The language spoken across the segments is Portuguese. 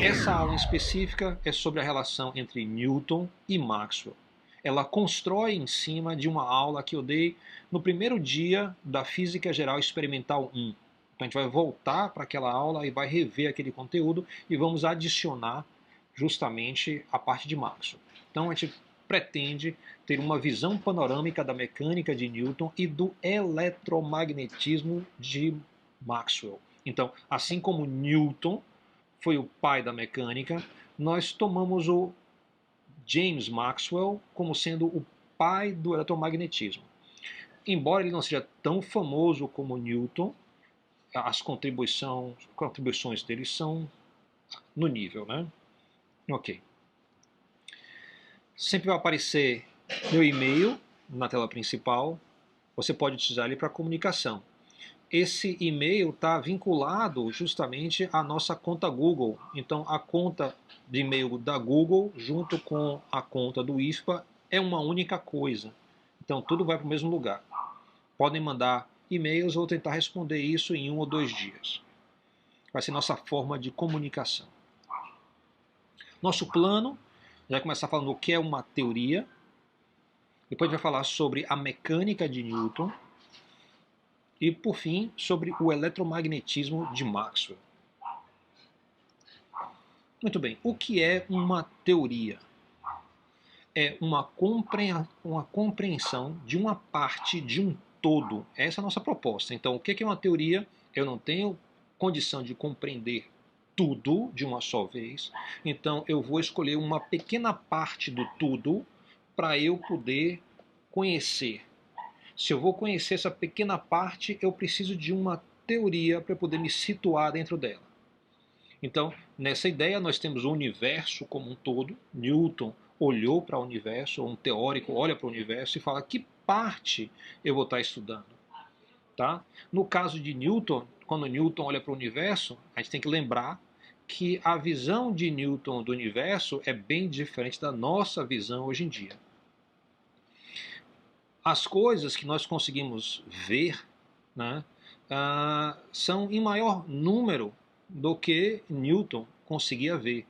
Essa aula em específica é sobre a relação entre Newton e Maxwell. Ela constrói em cima de uma aula que eu dei no primeiro dia da Física Geral Experimental 1. Então a gente vai voltar para aquela aula e vai rever aquele conteúdo e vamos adicionar justamente a parte de Maxwell. Então a gente pretende ter uma visão panorâmica da mecânica de Newton e do eletromagnetismo de Maxwell. Então, assim como Newton foi o pai da mecânica, nós tomamos o James Maxwell como sendo o pai do eletromagnetismo. Embora ele não seja tão famoso como Newton, as contribuições dele são no nível, né? Ok. Sempre vai aparecer meu e-mail na tela principal. Você pode utilizar ele para comunicação. Esse e-mail está vinculado justamente à nossa conta Google. Então, a conta de e-mail da Google, junto com a conta do IFPA, é uma única coisa. Então, tudo vai para o mesmo lugar. Podem mandar e-mails ou tentar responder isso em 1 ou 2 dias. Vai ser nossa forma de comunicação. Nosso plano, já vai começar falando o que é uma teoria. Depois a gente vai falar sobre a mecânica de Newton. E, por fim, sobre o eletromagnetismo de Maxwell. Muito bem, o que é uma teoria? É uma compreensão de uma parte de um todo. Essa é a nossa proposta. Então, o que é uma teoria? Eu não tenho condição de compreender tudo de uma só vez. Então, eu vou escolher uma pequena parte do tudo para eu poder conhecer. Se eu vou conhecer essa pequena parte, eu preciso de uma teoria para poder me situar dentro dela. Então, nessa ideia, nós temos o universo como um todo. Newton olhou para o universo, ou um teórico olha para o universo e fala que parte eu vou estar estudando. Tá? No caso de Newton, quando Newton olha para o universo, a gente tem que lembrar que a visão de Newton do universo é bem diferente da nossa visão hoje em dia. As coisas que nós conseguimos ver, né, são em maior número do que Newton conseguia ver.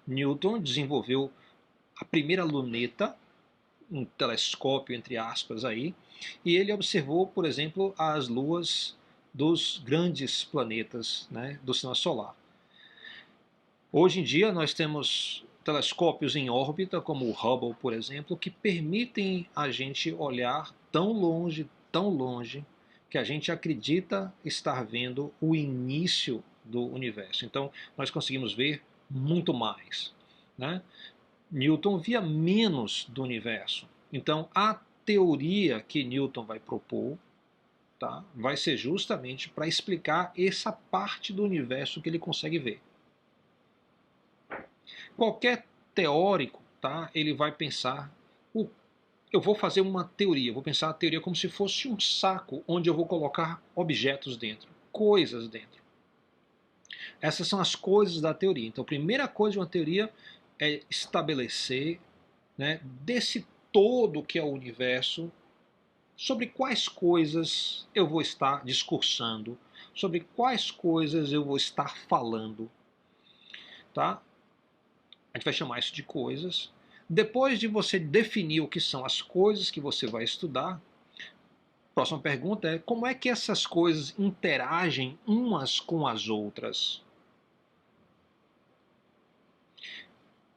Newton desenvolveu a primeira luneta, um telescópio entre aspas aí, e ele observou, por exemplo, as luas dos grandes planetas, né, do sistema solar. Hoje em dia nós temos telescópios em órbita, como o Hubble, por exemplo, que permitem a gente olhar tão longe, que a gente acredita estar vendo o início do universo. Então, nós conseguimos ver muito mais, né? Newton via menos do universo. Então, a teoria que Newton vai propor, tá, vai ser justamente para explicar essa parte do universo que ele consegue ver. Qualquer teórico, tá, ele vai pensar, eu vou fazer uma teoria, eu vou pensar a teoria como se fosse um saco onde eu vou colocar objetos dentro, coisas dentro. Essas são as coisas da teoria. Então, a primeira coisa de uma teoria é estabelecer, né, desse todo que é o universo, sobre quais coisas eu vou estar discursando, sobre quais coisas eu vou estar falando. Tá? A gente vai chamar isso de coisas. Depois de você definir o que são as coisas que você vai estudar, a próxima pergunta é como é que essas coisas interagem umas com as outras?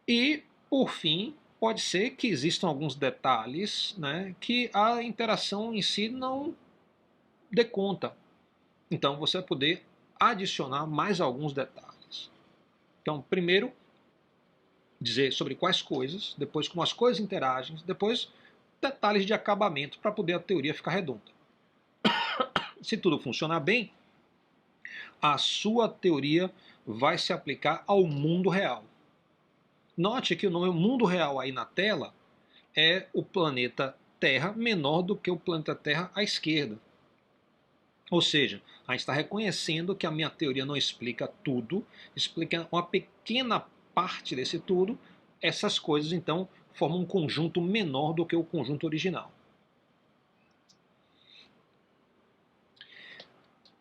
E, por fim, pode ser que existam alguns detalhes, né, que a interação em si não dê conta. Então você vai poder adicionar mais alguns detalhes. Então, primeiro, dizer sobre quais coisas, depois como as coisas interagem, depois detalhes de acabamento para poder a teoria ficar redonda. Se tudo funcionar bem, a sua teoria vai se aplicar ao mundo real. Note que o nome mundo real aí na tela é o planeta Terra menor do que o planeta Terra à esquerda. Ou seja, a gente está reconhecendo que a minha teoria não explica tudo, explica uma pequena parte desse tudo. Essas coisas, então, formam um conjunto menor do que o conjunto original.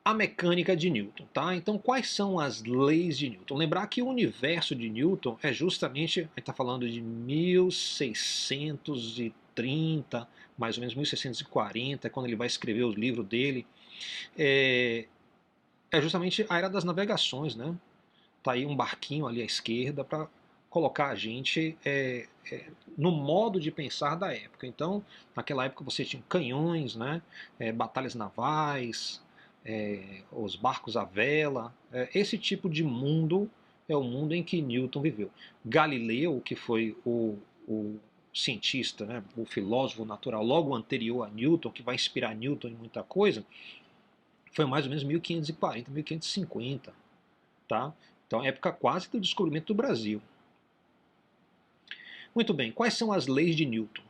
a mecânica de Newton, tá? Então, quais são as leis de Newton? Lembrar que o universo de Newton é justamente, a gente está falando de 1630, mais ou menos 1640, quando ele vai escrever o livro dele, é justamente a era das navegações, né? Tá aí um barquinho ali à esquerda para colocar a gente no modo de pensar da época. Então, naquela época você tinha canhões, né? Batalhas navais, os barcos à vela. Esse tipo de mundo é o mundo em que Newton viveu. Galileu, que foi o cientista, né, o filósofo natural logo anterior a Newton, que vai inspirar Newton em muita coisa, foi mais ou menos 1540, 1550, tá? Então, época quase do descobrimento do Brasil. Muito bem, quais são as leis de Newton?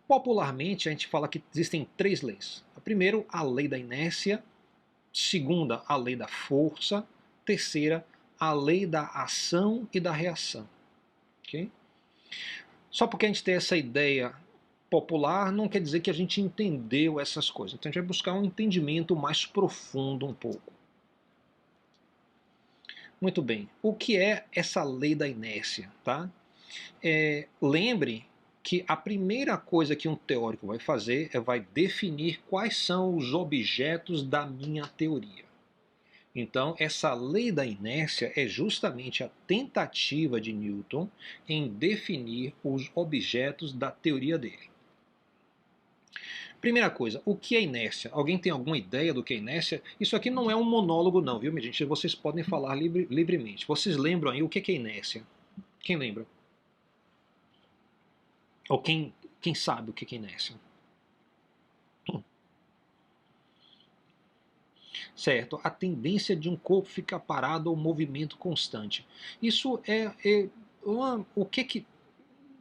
Popularmente, a gente fala que existem 3 leis. A primeira, a lei da inércia. Segunda, a lei da força. Terceira, a lei da ação e da reação. Okay? Só porque a gente tem essa ideia popular, não quer dizer que a gente entendeu essas coisas. Então a gente vai buscar um entendimento mais profundo um pouco. Muito bem, o que é essa lei da inércia? Tá? Lembre que a primeira coisa que um teórico vai fazer vai definir quais são os objetos da minha teoria. Então, essa lei da inércia é justamente a tentativa de Newton em definir os objetos da teoria dele. Primeira coisa, o que é inércia? Alguém tem alguma ideia do que é inércia? Isso aqui não é um monólogo não, viu, minha gente? Vocês podem falar livremente. Vocês lembram aí o que é inércia? Quem lembra? Ou quem sabe o que é inércia? Certo? A tendência de um corpo ficar parado ou movimento constante. Isso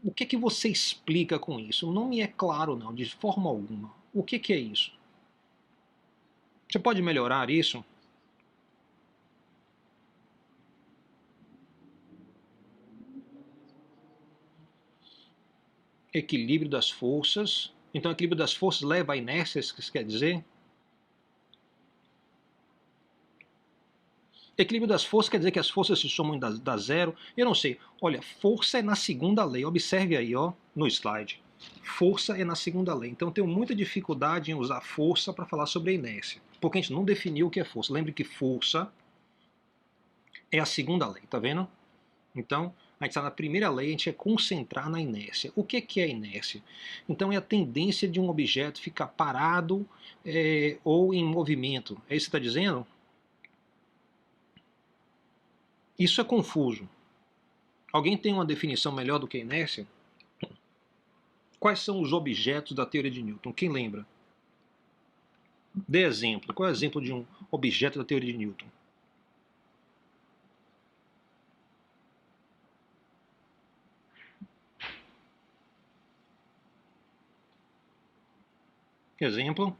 o que você explica com isso? Não me é claro não, de forma alguma. O que é isso? Você pode melhorar isso? Equilíbrio das forças. Então, equilíbrio das forças leva à inércia, isso quer dizer? Equilíbrio das forças quer dizer que as forças se somam da zero. Eu não sei. Olha, força é na segunda lei. Observe aí, ó, no slide. Força é na segunda lei. Então, eu tenho muita dificuldade em usar força para falar sobre a inércia. Porque a gente não definiu o que é força. Lembre que força é a segunda lei, tá vendo? Então, a gente está na primeira lei, a gente é concentrar na inércia. O que é a inércia? Então, é a tendência de um objeto ficar parado ou em movimento. É isso que você está dizendo? Isso é confuso. Alguém tem uma definição melhor do que inércia? Quais são os objetos da teoria de Newton? Quem lembra? Dê exemplo. Qual é o exemplo de um objeto da teoria de Newton? Exemplo?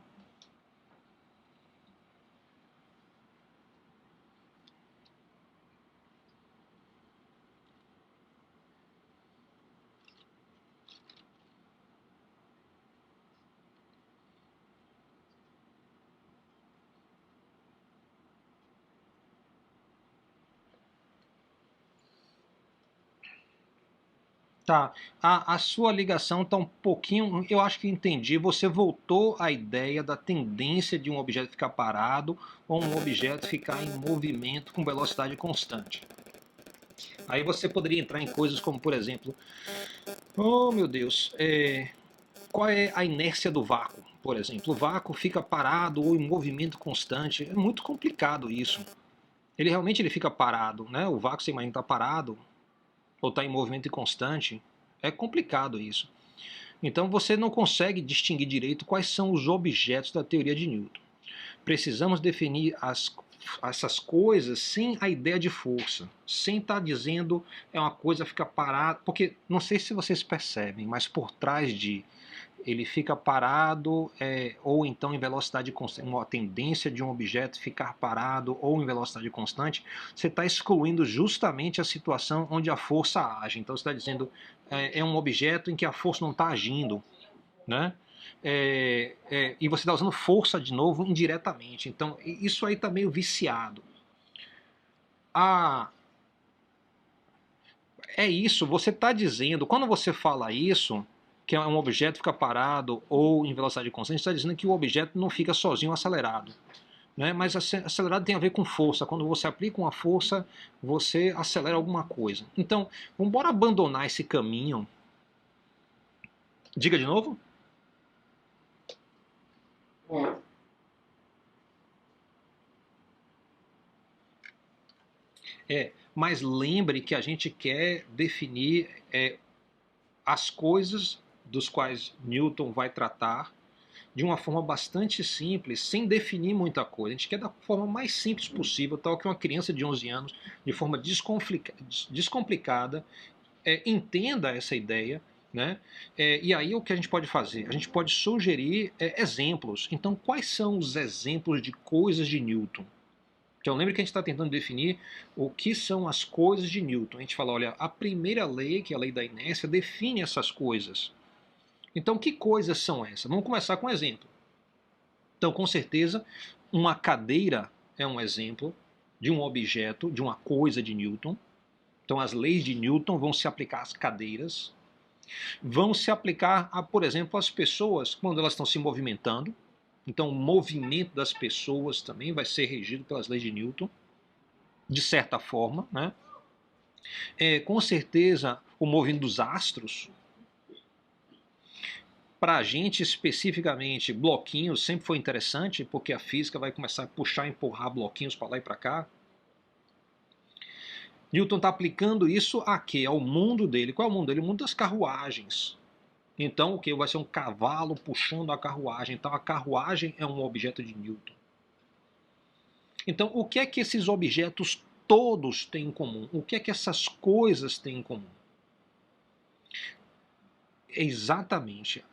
Tá. A sua ligação está um pouquinho. Eu acho que entendi. Você voltou à ideia da tendência de um objeto ficar parado ou um objeto ficar em movimento com velocidade constante. Aí você poderia entrar em coisas como, por exemplo, oh meu Deus, qual é a inércia do vácuo, por exemplo? O vácuo fica parado ou em movimento constante. É muito complicado isso. Ele realmente fica parado, né? O vácuo, você imagina, está parado ou está em movimento constante. É complicado isso. Então você não consegue distinguir direito quais são os objetos da teoria de Newton. Precisamos definir essas coisas sem a ideia de força, sem estar dizendo é uma coisa ficar parada, porque não sei se vocês percebem, mas por trás de ele fica parado ou então em velocidade constante, uma tendência de um objeto ficar parado ou em velocidade constante, você está excluindo justamente a situação onde a força age. Então você está dizendo é um objeto em que a força não está agindo, né? e você está usando força de novo indiretamente. Então, isso aí está meio viciado. É isso, você está dizendo, quando você fala isso, que um objeto fica parado ou em velocidade constante, está dizendo que o objeto não fica sozinho acelerado. Né? Mas acelerado tem a ver com força. Quando você aplica uma força, você acelera alguma coisa. Então, vamos abandonar esse caminho. Diga de novo. Mas lembre que a gente quer definir as coisas dos quais Newton vai tratar de uma forma bastante simples, sem definir muita coisa. A gente quer da forma mais simples possível, tal que uma criança de 11 anos, de forma descomplicada, entenda essa ideia. Né? E aí o que a gente pode fazer? A gente pode sugerir exemplos. Então, quais são os exemplos de coisas de Newton? Então, lembre que a gente está tentando definir o que são as coisas de Newton. A gente fala, olha, a primeira lei, que é a lei da inércia, define essas coisas. Então, que coisas são essas? Vamos começar com um exemplo. Então, com certeza, uma cadeira é um exemplo de um objeto, de uma coisa de Newton. Então, as leis de Newton vão se aplicar às cadeiras, vão se aplicar, por exemplo, às pessoas quando elas estão se movimentando. Então, o movimento das pessoas também vai ser regido pelas leis de Newton, de certa forma. Né? Com certeza, o movimento dos astros. Para a gente, especificamente, bloquinhos sempre foi interessante, porque a física vai começar a puxar e empurrar bloquinhos para lá e para cá. Newton está aplicando isso a quê? Ao mundo dele. Qual é o mundo dele? O mundo das carruagens. Então, o que? Vai ser um cavalo puxando a carruagem. Então, a carruagem é um objeto de Newton. Então, o que é que esses objetos todos têm em comum? O que é que essas coisas têm em comum? Exatamente.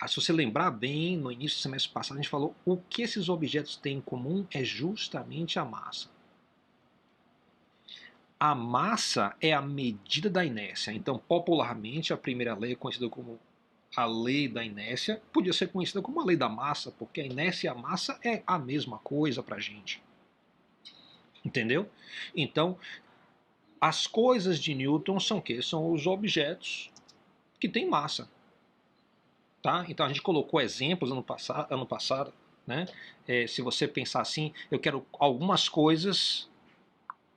Se você lembrar bem, no início do semestre passado, a gente falou o que esses objetos têm em comum é justamente a massa. A massa é a medida da inércia. Então, popularmente, a primeira lei é conhecida como a lei da inércia. Podia ser conhecida como a lei da massa, porque a inércia e a massa é a mesma coisa para a gente. Entendeu? Então, as coisas de Newton são o quê? São os objetos que têm massa. Tá? Então a gente colocou exemplos ano passado, né? Se você pensar assim, eu quero algumas coisas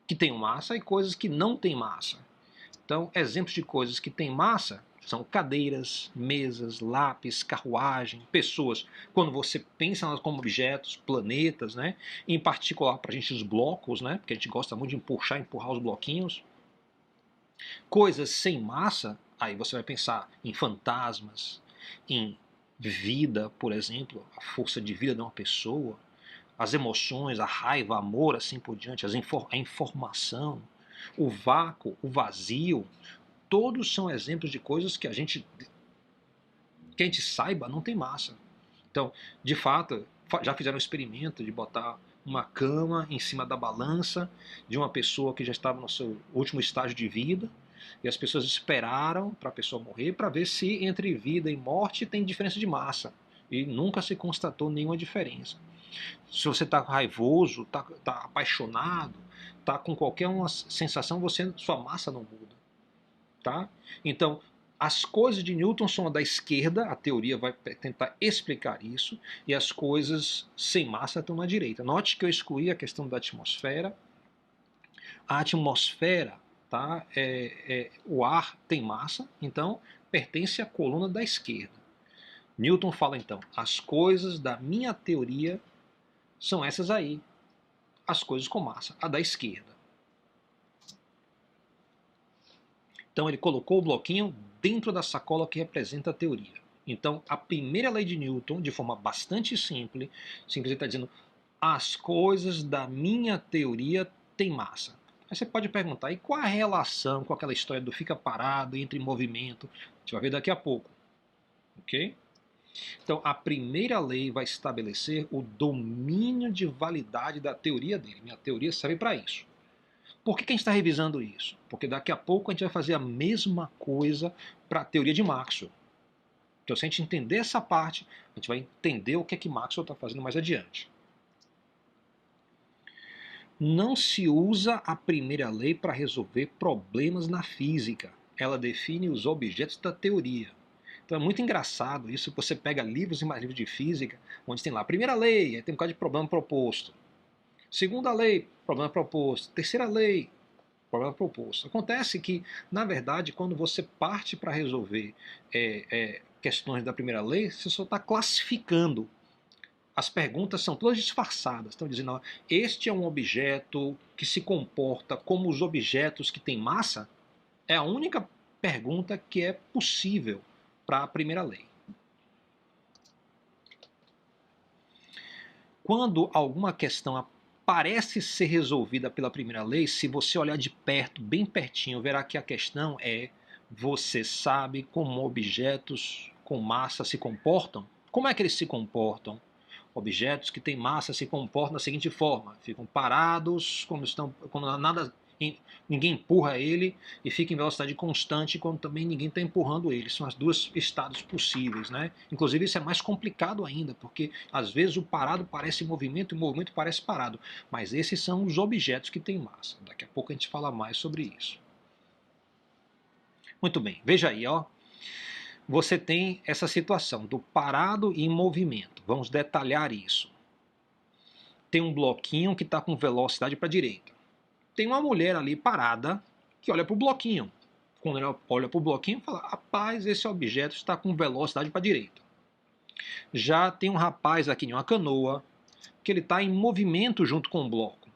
que tenham massa e coisas que não têm massa. Então, exemplos de coisas que têm massa são cadeiras, mesas, lápis, carruagem, pessoas. Quando você pensa nelas como objetos, planetas, né? Em particular para a gente os blocos, né? Porque a gente gosta muito de empurrar os bloquinhos. Coisas sem massa, aí você vai pensar em fantasmas, em vida, por exemplo, a força de vida de uma pessoa, as emoções, a raiva, amor, assim por diante, a informação, o vácuo, o vazio, todos são exemplos de coisas que a gente saiba não tem massa. Então, de fato, já fizeram um experimento de botar uma cama em cima da balança de uma pessoa que já estava no seu último estágio de vida, e as pessoas esperaram para a pessoa morrer para ver se entre vida e morte tem diferença de massa. E nunca se constatou nenhuma diferença. Se você está raivoso, está apaixonado, está com qualquer uma sensação, sua massa não muda. Tá? Então, as coisas de Newton são a da esquerda, a teoria vai tentar explicar isso, e as coisas sem massa estão na direita. Note que eu excluí a questão da atmosfera. A atmosfera, tá? O ar tem massa, então pertence à coluna da esquerda. Newton fala então, as coisas da minha teoria são essas aí, as coisas com massa, a da esquerda. Então ele colocou o bloquinho dentro da sacola que representa a teoria. Então a primeira lei de Newton, de forma bastante simples, ele está dizendo as coisas da minha teoria têm massa. Aí você pode perguntar, e qual a relação com aquela história do fica parado entre movimento? A gente vai ver daqui a pouco. Ok? Então a primeira lei vai estabelecer o domínio de validade da teoria dele. Minha teoria serve para isso. Por que a gente está revisando isso? Porque daqui a pouco a gente vai fazer a mesma coisa para a teoria de Maxwell. Então, se a gente entender essa parte, a gente vai entender o que é que Maxwell está fazendo mais adiante. Não se usa a primeira lei para resolver problemas na física. Ela define os objetos da teoria. Então é muito engraçado isso, você pega livros e mais livros de física, onde tem lá a primeira lei, aí tem um bocado de problema proposto. Segunda lei, problema proposto. Terceira lei, problema proposto. Acontece que, na verdade, quando você parte para resolver questões da primeira lei, você só está classificando. As perguntas são todas disfarçadas. Estão dizendo, este é um objeto que se comporta como os objetos que têm massa? É a única pergunta que é possível para a primeira lei. Quando alguma questão parece ser resolvida pela primeira lei, se você olhar de perto, bem pertinho, verá que a questão é: você sabe como objetos com massa se comportam? Como é que eles se comportam? Objetos que têm massa se comportam da seguinte forma: ficam parados, quando nada, ninguém empurra ele, e fica em velocidade constante quando também ninguém está empurrando ele. São os dois estados possíveis, né? Inclusive isso é mais complicado ainda, porque às vezes o parado parece movimento e o movimento parece parado. Mas esses são os objetos que têm massa. Daqui a pouco a gente fala mais sobre isso. Muito bem, veja aí, ó. Você tem essa situação do parado e em movimento. Vamos detalhar isso. Tem um bloquinho que está com velocidade para a direita. Tem uma mulher ali parada que olha para o bloquinho. Quando ela olha para o bloquinho, fala: rapaz, esse objeto está com velocidade para a direita. Já tem um rapaz aqui em uma canoa que ele está em movimento junto com o bloco.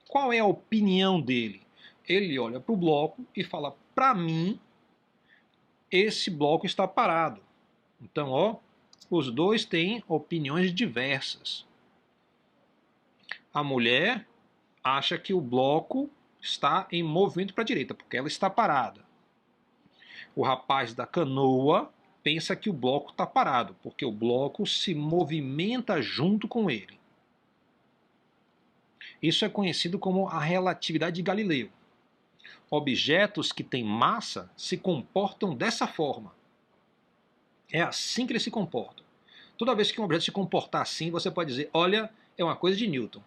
Qual é a opinião dele? Ele olha para o bloco e fala: para mim, esse bloco está parado. Então, ó, os dois têm opiniões diversas. A mulher acha que o bloco está em movimento para a direita, porque ela está parada. O rapaz da canoa pensa que o bloco está parado, porque o bloco se movimenta junto com ele. Isso é conhecido como a relatividade de Galileu. Objetos que têm massa se comportam dessa forma. É assim que eles se comportam. Toda vez que um objeto se comportar assim, você pode dizer: olha, é uma coisa de Newton.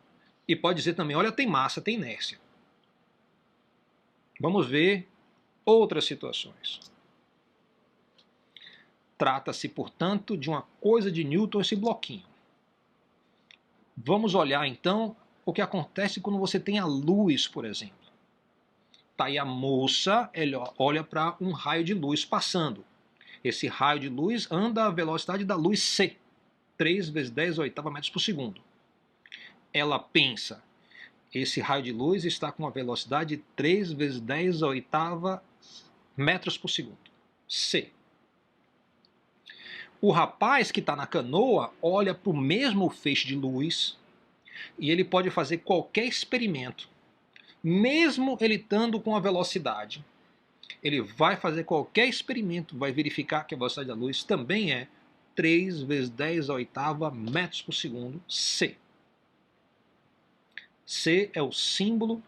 E pode dizer também: olha, tem massa, tem inércia. Vamos ver outras situações. Trata-se, portanto, de uma coisa de Newton, esse bloquinho. Vamos olhar, então, o que acontece quando você tem a luz, por exemplo. Tá aí a moça, ela olha para um raio de luz passando. Esse raio de luz anda à velocidade da luz c, 3 vezes 10 oitava metros por segundo. Ela pensa: esse raio de luz está com uma velocidade de 3 vezes 10 oitava metros por segundo. C. O rapaz que está na canoa olha para o mesmo feixe de luz e ele pode fazer qualquer experimento. Mesmo ele estando com a velocidade, ele vai fazer qualquer experimento, vai verificar que a velocidade da luz também é 3 vezes 10 oitava metros por segundo, c. C é o símbolo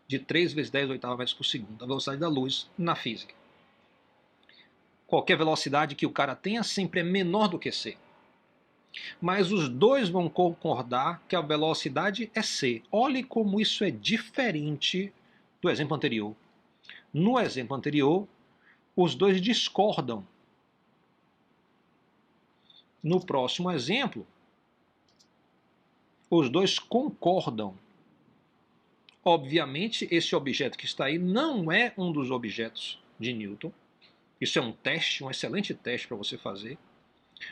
de 3 vezes 10 oitava metros por segundo, a velocidade da luz na física. Qualquer velocidade que o cara tenha sempre é menor do que c. Mas os dois vão concordar que a velocidade é c. Olhe como isso é diferente do exemplo anterior. No exemplo anterior, os dois discordam. No próximo exemplo, os dois concordam. Obviamente, esse objeto que está aí não é um dos objetos de Newton. Isso é um teste, um excelente teste para você fazer.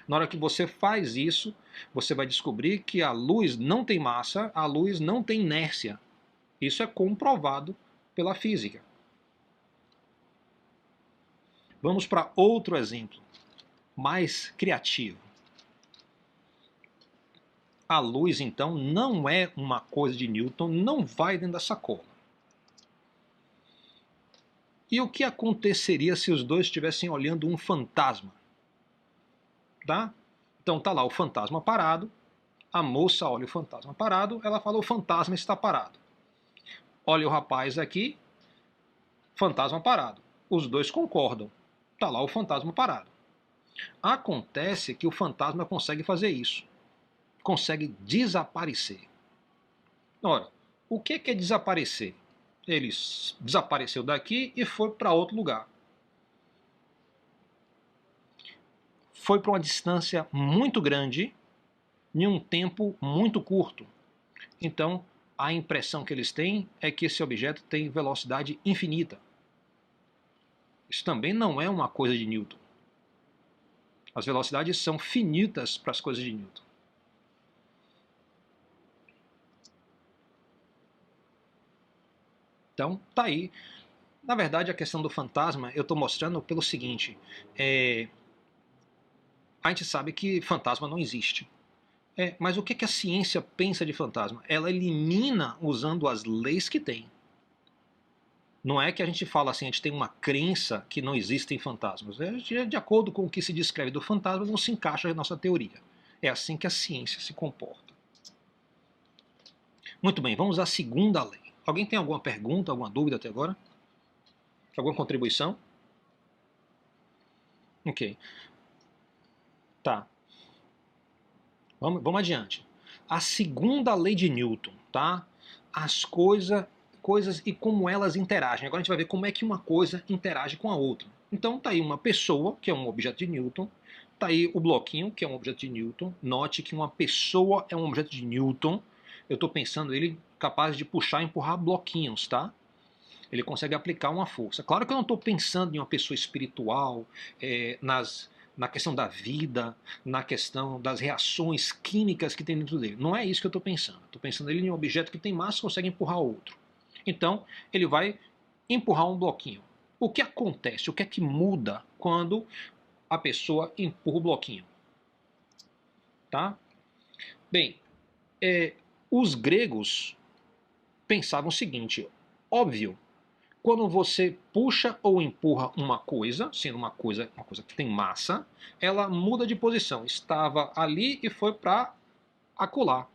Na hora que você faz isso, você vai descobrir que a luz não tem massa, a luz não tem inércia. Isso é comprovado pela física. Vamos para outro exemplo, mais criativo. A luz, então, não é uma coisa de Newton, não vai dentro da sacola. E o que aconteceria se os dois estivessem olhando um fantasma? Tá? Então tá lá o fantasma parado, a moça olha o fantasma parado, ela fala: o fantasma está parado. Olha o rapaz aqui, fantasma parado. Os dois concordam. Tá lá o fantasma parado. Acontece que o fantasma consegue fazer isso, consegue desaparecer. Ora, o que é desaparecer? Ele desapareceu daqui e foi para outro lugar. Foi para uma distância muito grande em um tempo muito curto. Então, a impressão que eles têm é que esse objeto tem velocidade infinita. Isso também não é uma coisa de Newton. As velocidades são finitas para as coisas de Newton. Então, tá aí. Na verdade, a questão do fantasma eu estou mostrando pelo seguinte: a gente sabe que fantasma não existe. Mas o que a ciência pensa de fantasma? Ela elimina usando as leis que tem. Não é que a gente fala assim, a gente tem uma crença que não existem fantasmas. De acordo com o que se descreve do fantasma, não se encaixa na nossa teoria. É assim que a ciência se comporta. Muito bem, vamos à segunda lei. Alguém tem alguma pergunta, alguma dúvida até agora? Alguma contribuição? Ok. Tá. Vamos adiante. A segunda lei de Newton, tá? As coisas e como elas interagem. Agora a gente vai ver como é que uma coisa interage com a outra. Então tá aí uma pessoa, que é um objeto de Newton. Tá aí o bloquinho, que é um objeto de Newton. Note que uma pessoa é um objeto de Newton. Eu estou pensando ele capaz de puxar e empurrar bloquinhos, tá? Ele consegue aplicar uma força. Claro que eu não estou pensando em uma pessoa espiritual, na questão da vida, na questão das reações químicas que tem dentro dele. Não é isso que eu estou pensando. Estou pensando ele em um objeto que tem massa e consegue empurrar outro. Então, ele vai empurrar um bloquinho. O que acontece? O que é que muda quando a pessoa empurra o bloquinho? Tá? Bem, os gregos pensavam o seguinte: óbvio, quando você puxa ou empurra uma coisa, sendo uma coisa que tem massa, ela muda de posição. Estava ali e foi para acolá.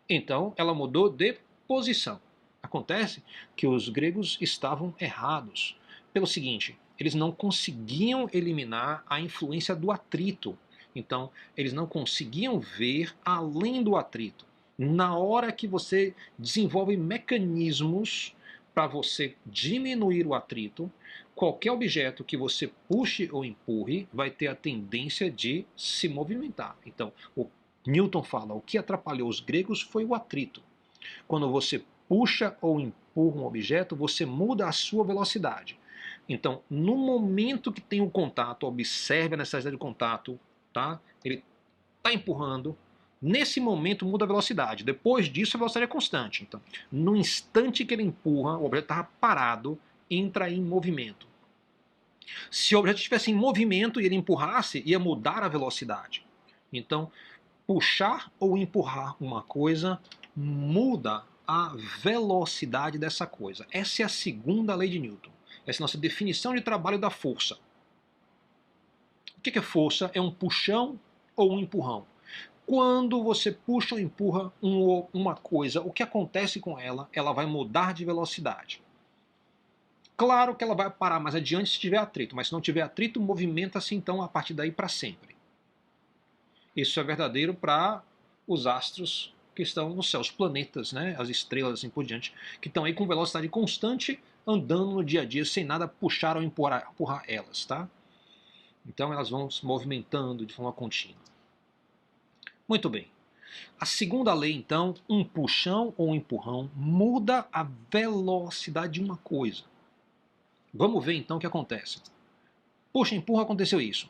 Então, ela mudou de posição. Acontece que os gregos estavam errados. Pelo seguinte, eles não conseguiam eliminar a influência do atrito. Então, eles não conseguiam ver além do atrito. Na hora que você desenvolve mecanismos para você diminuir o atrito, qualquer objeto que você puxe ou empurre vai ter a tendência de se movimentar. Então, o Newton fala, o que atrapalhou os gregos foi o atrito. Quando você puxa ou empurra um objeto, você muda a sua velocidade. Então, no momento que tem o contato, observe a necessidade de contato, tá? Ele está empurrando, nesse momento muda a velocidade. Depois disso, a velocidade é constante. Então, no instante que ele empurra, o objeto estava parado, entra em movimento. Se o objeto estivesse em movimento e ele empurrasse, ia mudar a velocidade. Então, puxar ou empurrar uma coisa muda a velocidade dessa coisa. Essa é a segunda lei de Newton. Essa é a nossa definição de trabalho da força. O que é força? É um puxão ou um empurrão. Quando você puxa ou empurra uma coisa, o que acontece com ela? Ela vai mudar de velocidade. Claro que ela vai parar mais adiante se tiver atrito, mas se não tiver atrito, movimenta-se então a partir daí para sempre. Isso é verdadeiro para os astros que estão no céu, os planetas, né, as estrelas assim por diante, que estão aí com velocidade constante, andando no dia a dia sem nada puxar ou empurrar elas, tá? Então elas vão se movimentando de forma contínua. Muito bem. A segunda lei, então, um puxão ou um empurrão muda a velocidade de uma coisa. Vamos ver então o que acontece. Puxa, empurra, aconteceu isso.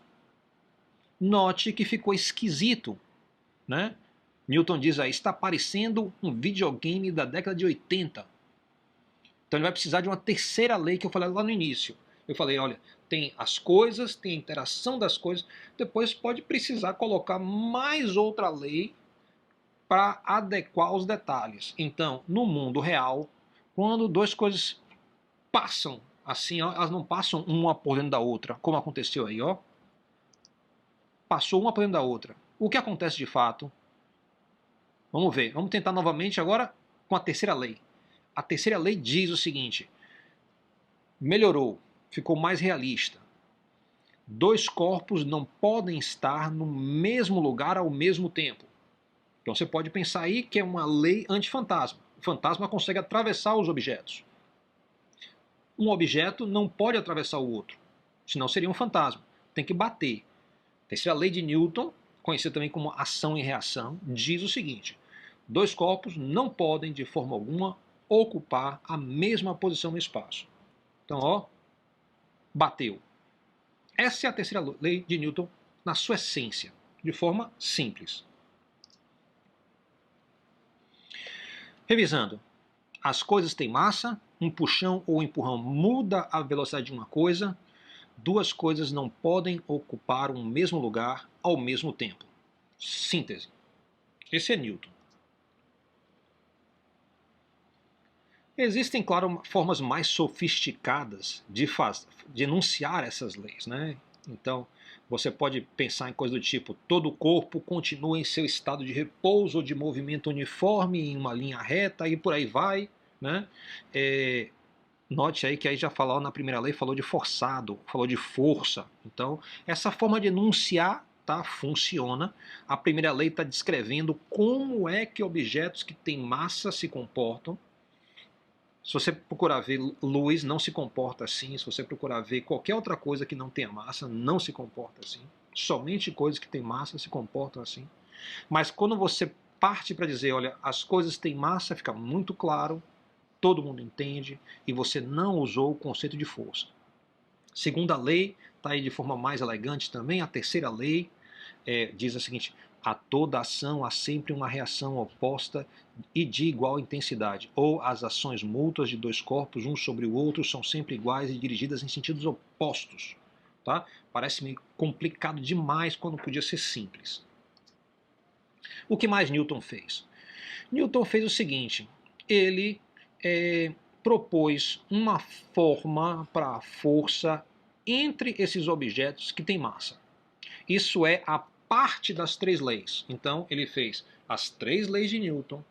Note que ficou esquisito, né? Newton diz aí, está parecendo um videogame da década de 80. Então ele vai precisar de uma terceira lei que eu falei lá no início. Eu falei, olha, tem as coisas, tem a interação das coisas, depois pode precisar colocar mais outra lei para adequar os detalhes. Então, no mundo real, quando duas coisas passam assim, ó, elas não passam uma por dentro da outra, como aconteceu aí, ó. Passou uma por dentro da outra. O que acontece de fato? Vamos ver. Vamos tentar novamente agora com a terceira lei. A terceira lei diz o seguinte: melhorou, ficou mais realista. dois corpos não podem estar no mesmo lugar ao mesmo tempo. Então você pode pensar aí que é uma lei antifantasma. O fantasma consegue atravessar os objetos. Um objeto não pode atravessar o outro, senão seria um fantasma. Tem que bater. A terceira lei de Newton, conhecida também como ação e reação, diz o seguinte: dois corpos não podem, de forma alguma, ocupar a mesma posição no espaço. Então, ó, bateu. Essa é a terceira lei de Newton na sua essência, de forma simples. Revisando, as coisas têm massa, um puxão ou empurrão muda a velocidade de uma coisa, duas coisas não podem ocupar um mesmo lugar ao mesmo tempo. Síntese. Esse é Newton. Existem, claro, formas mais sofisticadas de enunciar essas leis, né? Então, você pode pensar em coisa do tipo: todo o corpo continua em seu estado de repouso ou de movimento uniforme em uma linha reta e por aí vai, né? Note aí que aí já falou na primeira lei, falou de forçado, falou de força. Então, essa forma de enunciar, tá, funciona. A primeira lei está descrevendo como é que objetos que têm massa se comportam. Se você procurar ver luz, não se comporta assim. Se você procurar ver qualquer outra coisa que não tenha massa, não se comporta assim. Somente coisas que têm massa se comportam assim. Mas quando você parte para dizer, olha, as coisas têm massa, fica muito claro, todo mundo entende, e você não usou o conceito de força. Segunda lei, está aí de forma mais elegante também, a terceira lei diz a seguinte: a toda ação há sempre uma reação oposta e de igual intensidade, ou as ações mútuas de dois corpos, um sobre o outro, são sempre iguais e dirigidas em sentidos opostos. Tá? Parece meio complicado demais quando podia ser simples. O que mais Newton fez? Newton fez o seguinte: ele propôs uma forma para a força entre esses objetos que têm massa. Isso é a parte das três leis. Então, ele fez as três leis de Newton,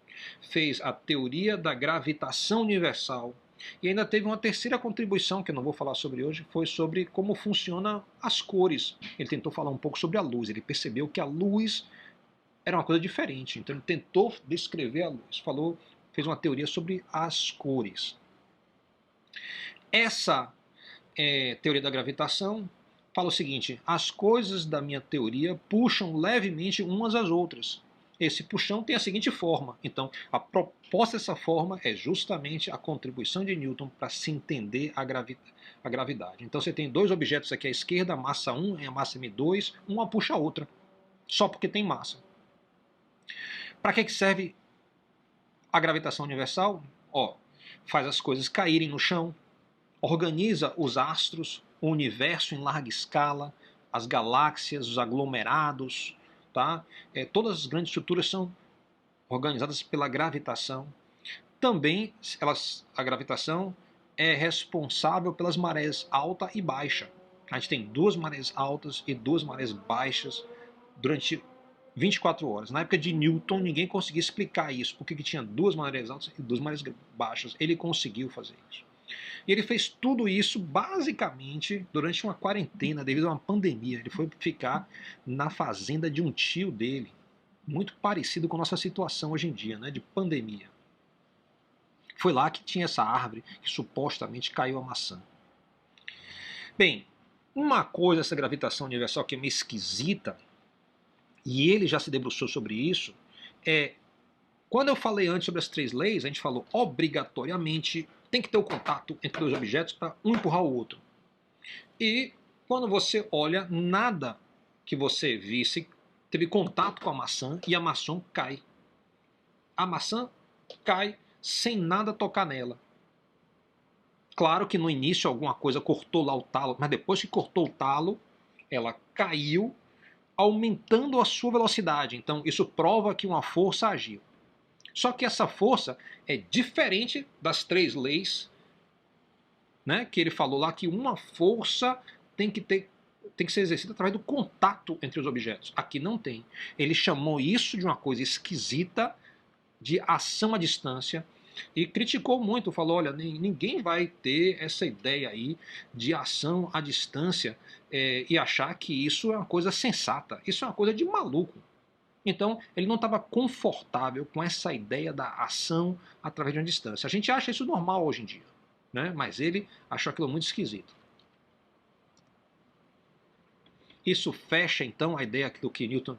fez a teoria da gravitação universal e ainda teve uma terceira contribuição, que eu não vou falar sobre hoje, foi sobre como funcionam as cores. Ele tentou falar um pouco sobre a luz, ele percebeu que a luz era uma coisa diferente, então ele tentou descrever a luz, fez uma teoria sobre as cores. Essa teoria da gravitação fala o seguinte: as coisas da minha teoria puxam levemente umas às outras. Esse puxão tem a seguinte forma. Então, a proposta dessa forma é justamente a contribuição de Newton para se entender a gravidade. Então, você tem dois objetos aqui à esquerda, a massa 1 e a massa m2, uma puxa a outra, só porque tem massa. Para que serve a gravitação universal? Faz as coisas caírem no chão, organiza os astros, o universo em larga escala, as galáxias, os aglomerados, tá? Todas as grandes estruturas são organizadas pela gravitação. Também a gravitação é responsável pelas marés alta e baixa. A gente tem duas marés altas e duas marés baixas durante 24 horas. Na época de Newton, ninguém conseguia explicar isso, porque tinha duas marés altas e duas marés baixas. Ele conseguiu fazer isso. E ele fez tudo isso basicamente durante uma quarentena, devido a uma pandemia. Ele foi ficar na fazenda de um tio dele, muito parecido com a nossa situação hoje em dia, né, de pandemia. Foi lá que tinha essa árvore que supostamente caiu a maçã. Bem, uma coisa, essa gravitação universal que é meio esquisita, e ele já se debruçou sobre isso, quando eu falei antes sobre as três leis, a gente falou obrigatoriamente tem que ter o contato entre dois objetos para um empurrar o outro. E quando você olha, nada que você visse teve contato com a maçã e a maçã cai. A maçã cai sem nada tocar nela. Claro que no início alguma coisa cortou lá o talo, mas depois que cortou o talo, ela caiu, aumentando a sua velocidade. Então isso prova que uma força agiu. Só que essa força é diferente das três leis, né, que ele falou lá, que uma força tem que ser exercida através do contato entre os objetos. Aqui não tem. Ele chamou isso de uma coisa esquisita, de ação à distância, E criticou muito, falou, olha, ninguém vai ter essa ideia aí de ação à distância e achar que isso é uma coisa sensata, isso é uma coisa de maluco. Então, ele não estava confortável com essa ideia da ação através de uma distância. A gente acha isso normal hoje em dia, né? Mas ele achou aquilo muito esquisito. Isso fecha, então, a ideia do que Newton...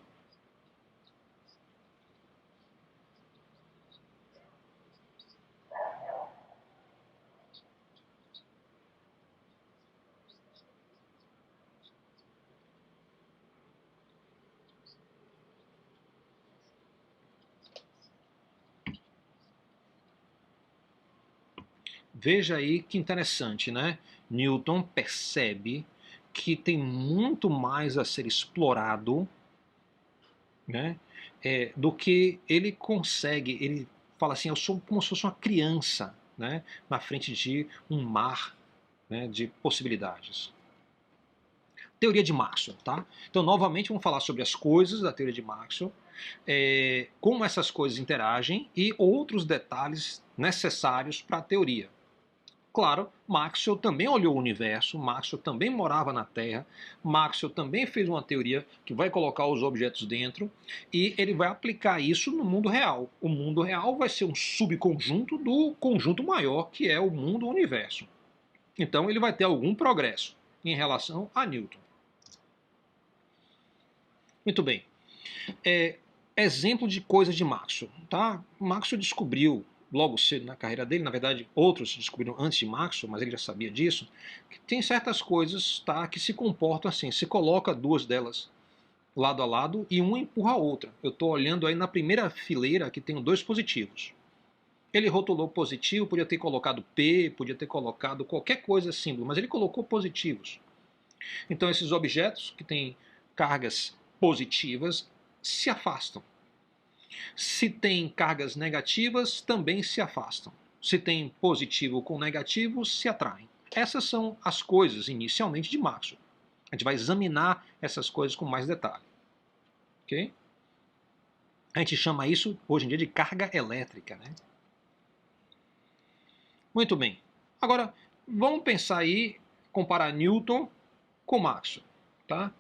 Veja aí que interessante, né? Newton percebe que tem muito mais a ser explorado, né, do que ele consegue. Ele fala assim, eu sou como se fosse uma criança, né, na frente de um mar, né, de possibilidades. Teoria de Maxwell, tá? Então, novamente, vamos falar sobre as coisas da teoria de Maxwell, como essas coisas interagem e outros detalhes necessários para a teoria. Claro, Maxwell também olhou o universo, Maxwell também morava na Terra, Maxwell também fez uma teoria que vai colocar os objetos dentro e ele vai aplicar isso no mundo real. O mundo real vai ser um subconjunto do conjunto maior, que é o mundo, o universo. Então ele vai ter algum progresso em relação a Newton. Muito bem. Exemplo de coisa de Maxwell. Tá? Maxwell descobriu logo cedo na carreira dele, na verdade outros descobriram antes de Maxwell, mas ele já sabia disso, que tem certas coisas, tá, que se comportam assim, se coloca duas delas lado a lado e uma empurra a outra. Eu estou olhando aí na primeira fileira que tem dois positivos. Ele rotulou positivo, podia ter colocado P, podia ter colocado qualquer coisa símbolo, mas ele colocou positivos. Então esses objetos que têm cargas positivas se afastam. Se tem cargas negativas, também se afastam. Se tem positivo com negativo, se atraem. Essas são as coisas, inicialmente, de Maxwell. A gente vai examinar essas coisas com mais detalhe. Okay? A gente chama isso, hoje em dia, de carga elétrica. Né? Muito bem. Agora, vamos pensar aí, comparar Newton com Maxwell. Tá?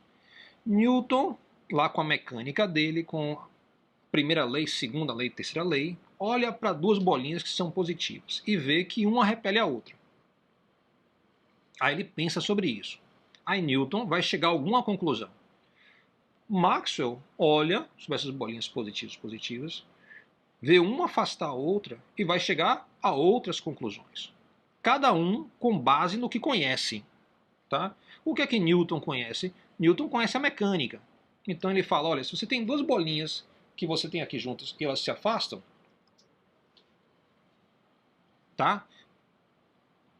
Newton, lá com a mecânica dele, com primeira lei, segunda lei, terceira lei, olha para duas bolinhas que são positivas e vê que uma repele a outra. Aí ele pensa sobre isso. Aí Newton vai chegar a alguma conclusão. Maxwell olha sobre essas bolinhas positivas, vê uma afastar a outra e vai chegar a outras conclusões. Cada um com base no que conhece. Tá? O que é que Newton conhece? Newton conhece a mecânica. Então ele fala, olha, se você tem duas bolinhas que você tem aqui juntas e elas se afastam, tá?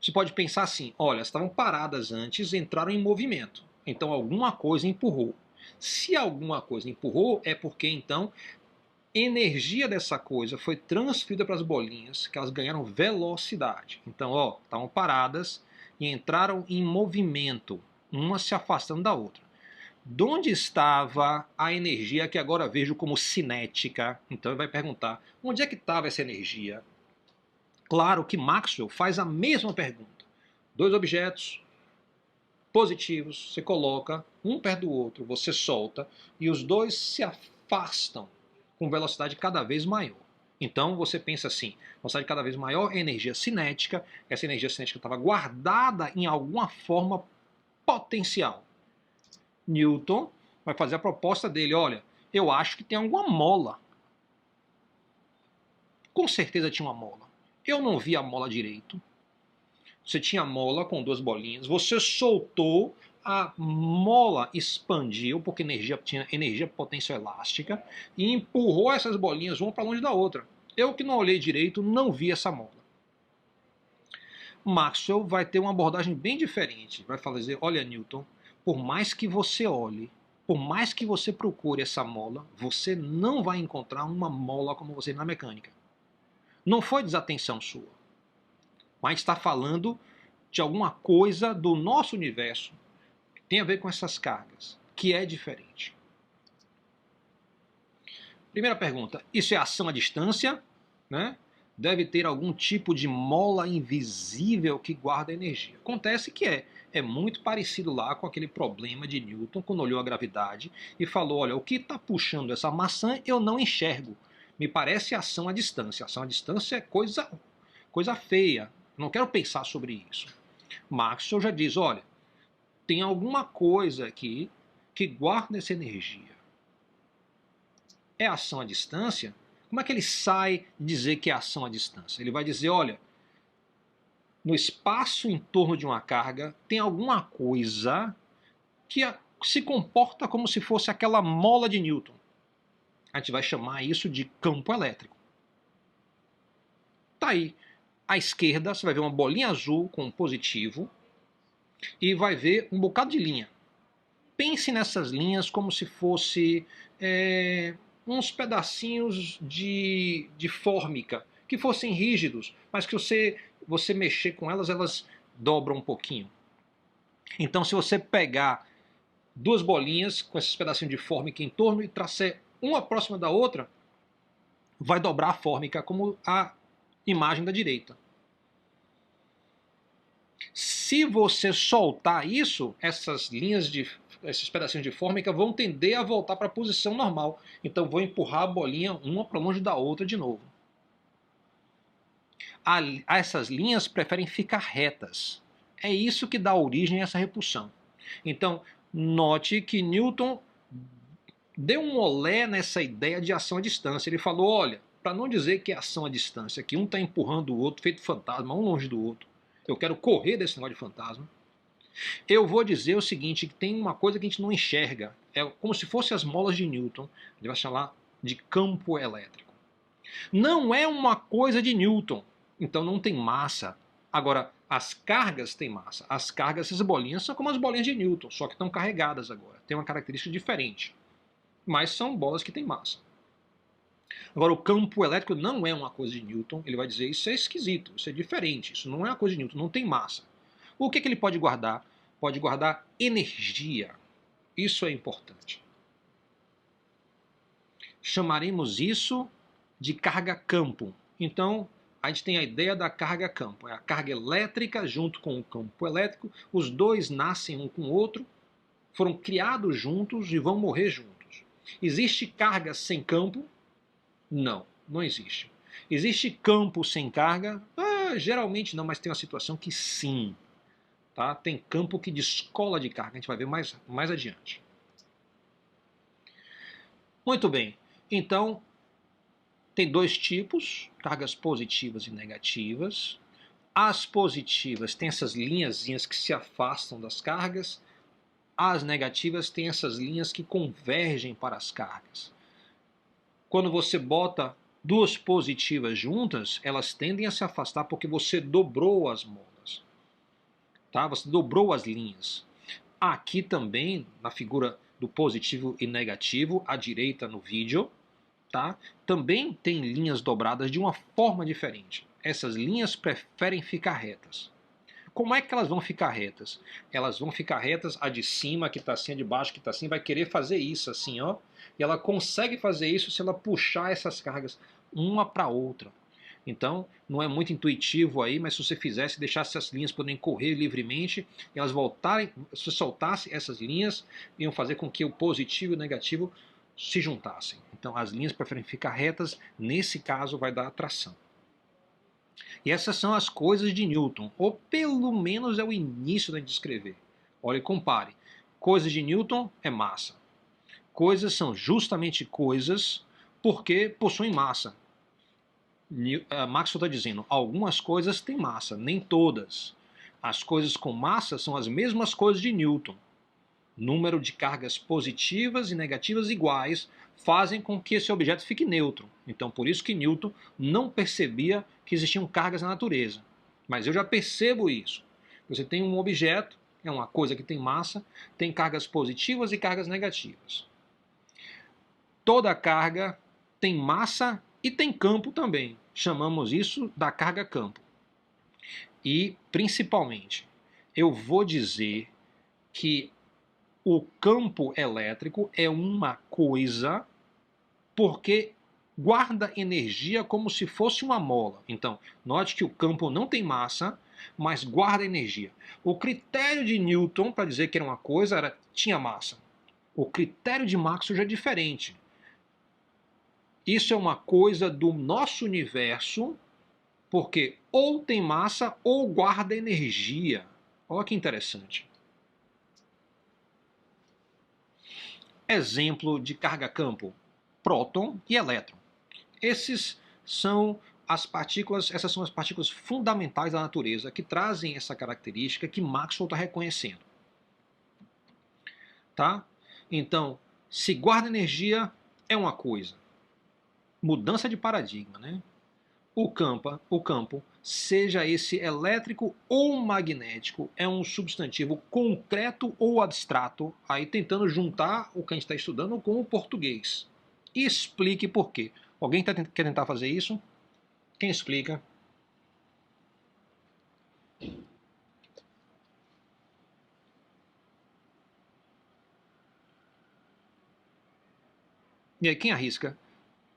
Você pode pensar assim, olha, elas estavam paradas antes, entraram em movimento. Então alguma coisa empurrou. Se alguma coisa empurrou, é porque então energia dessa coisa foi transferida para as bolinhas, que elas ganharam velocidade. Então, ó, estavam paradas e entraram em movimento, uma se afastando da outra. De onde estava a energia que agora vejo como cinética? Então ele vai perguntar, onde é que estava essa energia? Claro que Maxwell faz a mesma pergunta. Dois objetos positivos, você coloca um perto do outro, você solta, e os dois se afastam com velocidade cada vez maior. Então você pensa assim, velocidade cada vez maior é energia cinética, essa energia cinética estava guardada em alguma forma potencial. Newton vai fazer a proposta dele, olha, eu acho que tem alguma mola. Com certeza tinha uma mola. Eu não vi a mola direito. Você tinha a mola com duas bolinhas, você soltou, a mola expandiu, porque tinha energia potencial elástica, e empurrou essas bolinhas uma para longe da outra. Eu que não olhei direito, não vi essa mola. Maxwell vai ter uma abordagem bem diferente. Vai falar, olha Newton, por mais que você olhe, por mais que você procure essa mola, você não vai encontrar uma mola como você na mecânica. Não foi desatenção sua. Mas está falando de alguma coisa do nosso universo que tem a ver com essas cargas, que é diferente. Primeira pergunta, isso é ação à distância, né? deve ter algum tipo de mola invisível que guarda energia. Acontece que é muito parecido lá com aquele problema de Newton, quando olhou a gravidade e falou, olha, o que está puxando essa maçã eu não enxergo. Me parece ação à distância. Ação à distância é coisa feia. Não quero pensar sobre isso. Maxwell já diz, olha, tem alguma coisa aqui que guarda essa energia. É ação à distância? Como é que ele sai dizer que é ação à distância? Ele vai dizer, olha, no espaço em torno de uma carga tem alguma coisa que se comporta como se fosse aquela mola de Newton. A gente vai chamar isso de campo elétrico. Tá aí. À esquerda você vai ver uma bolinha azul com positivo e vai ver um bocado de linha. Pense nessas linhas como se fosse uns pedacinhos de fórmica que fossem rígidos, mas que você mexer com elas, elas dobram um pouquinho. Então, se você pegar duas bolinhas com esses pedacinhos de fórmica em torno e trazer uma próxima da outra, vai dobrar a fórmica como a imagem da direita. Se você soltar isso, essas linhas esses pedacinhos de fórmica vão tender a voltar para a posição normal. Então vou empurrar a bolinha uma para longe da outra de novo. Essas linhas preferem ficar retas. É isso que dá origem a essa repulsão. Então, note que Newton deu um olé nessa ideia de ação à distância. Ele falou, olha, para não dizer que é ação à distância, que um está empurrando o outro, feito fantasma, um longe do outro, eu quero correr desse negócio de fantasma, eu vou dizer o seguinte, que tem uma coisa que a gente não enxerga, é como se fossem as molas de Newton, ele vai chamar de campo elétrico. Não é uma coisa de Newton, então não tem massa. Agora, as cargas têm massa. As cargas, essas bolinhas, são como as bolinhas de Newton, só que estão carregadas agora. Tem uma característica diferente. Mas são bolas que têm massa. Agora, o campo elétrico não é uma coisa de Newton. Ele vai dizer, isso é esquisito, isso é diferente, isso não é uma coisa de Newton, não tem massa. O que ele pode guardar? Pode guardar energia. Isso é importante. Chamaremos isso de carga-campo. Então, a gente tem a ideia da carga-campo. É a carga elétrica junto com o campo elétrico. Os dois nascem um com o outro, foram criados juntos e vão morrer juntos. Existe carga sem campo? Não, não existe. Existe campo sem carga? Geralmente não, mas tem uma situação que sim. Tá? Tem campo que descola de carga, a gente vai ver mais adiante. Muito bem, então tem dois tipos, cargas positivas e negativas. As positivas têm essas linhazinhas que se afastam das cargas, as negativas têm essas linhas que convergem para as cargas. Quando você bota duas positivas juntas, elas tendem a se afastar porque você dobrou as molas. Tá? Você dobrou as linhas. Aqui também, na figura do positivo e negativo, à direita no vídeo, tá? Também tem linhas dobradas de uma forma diferente. Essas linhas preferem ficar retas. Como é que elas vão ficar retas? Elas vão ficar retas, a de cima, que está assim, a de baixo, que está assim, vai querer fazer isso assim, ó. E ela consegue fazer isso se ela puxar essas cargas uma para outra. Então, não é muito intuitivo aí, mas se você fizesse, deixasse essas linhas poderem correr livremente, e elas voltarem, se você soltasse essas linhas, iam fazer com que o positivo e o negativo se juntassem. Então, as linhas preferem ficar retas, nesse caso vai dar atração. E essas são as coisas de Newton, ou pelo menos é o início da gente escrever. Olha e compare. Coisas de Newton é massa. Coisas são justamente coisas porque possuem massa. Maxwell está dizendo, algumas coisas têm massa, nem todas. As coisas com massa são as mesmas coisas de Newton. Número de cargas positivas e negativas iguais fazem com que esse objeto fique neutro. Então, por isso que Newton não percebia que existiam cargas na natureza. Mas eu já percebo isso. Você tem um objeto, é uma coisa que tem massa, tem cargas positivas e cargas negativas. Toda carga tem massa e tem campo também. Chamamos isso da carga-campo. E, principalmente, eu vou dizer que o campo elétrico é uma coisa porque guarda energia como se fosse uma mola. Então, note que o campo não tem massa, mas guarda energia. O critério de Newton para dizer que era uma coisa era tinha massa. O critério de Maxwell já é diferente. Isso é uma coisa do nosso universo, porque ou tem massa ou guarda energia. Olha que interessante. Exemplo de carga-campo: próton e elétron. Essas são as partículas fundamentais da natureza que trazem essa característica que Maxwell está reconhecendo. Tá? Então, se guarda energia, é uma coisa. Mudança de paradigma, né? O campo, seja esse elétrico ou magnético, é um substantivo concreto ou abstrato, aí tentando juntar o que a gente está estudando com o português. Explique por quê. Alguém quer tentar fazer isso? Quem explica? E aí, quem arrisca?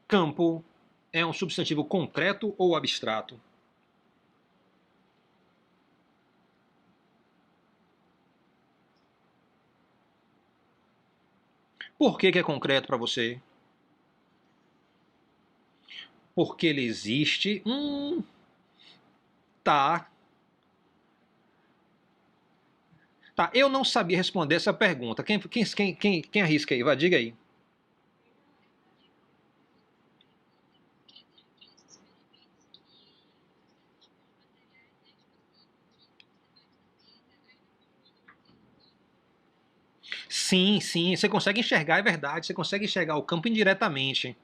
Campo é um substantivo concreto ou abstrato? Por que é concreto para você? Porque ele existe. Tá. Tá, eu não sabia responder essa pergunta. Quem arrisca aí? Vai, diga aí. Sim, sim, você consegue enxergar, é verdade, você consegue enxergar o campo indiretamente.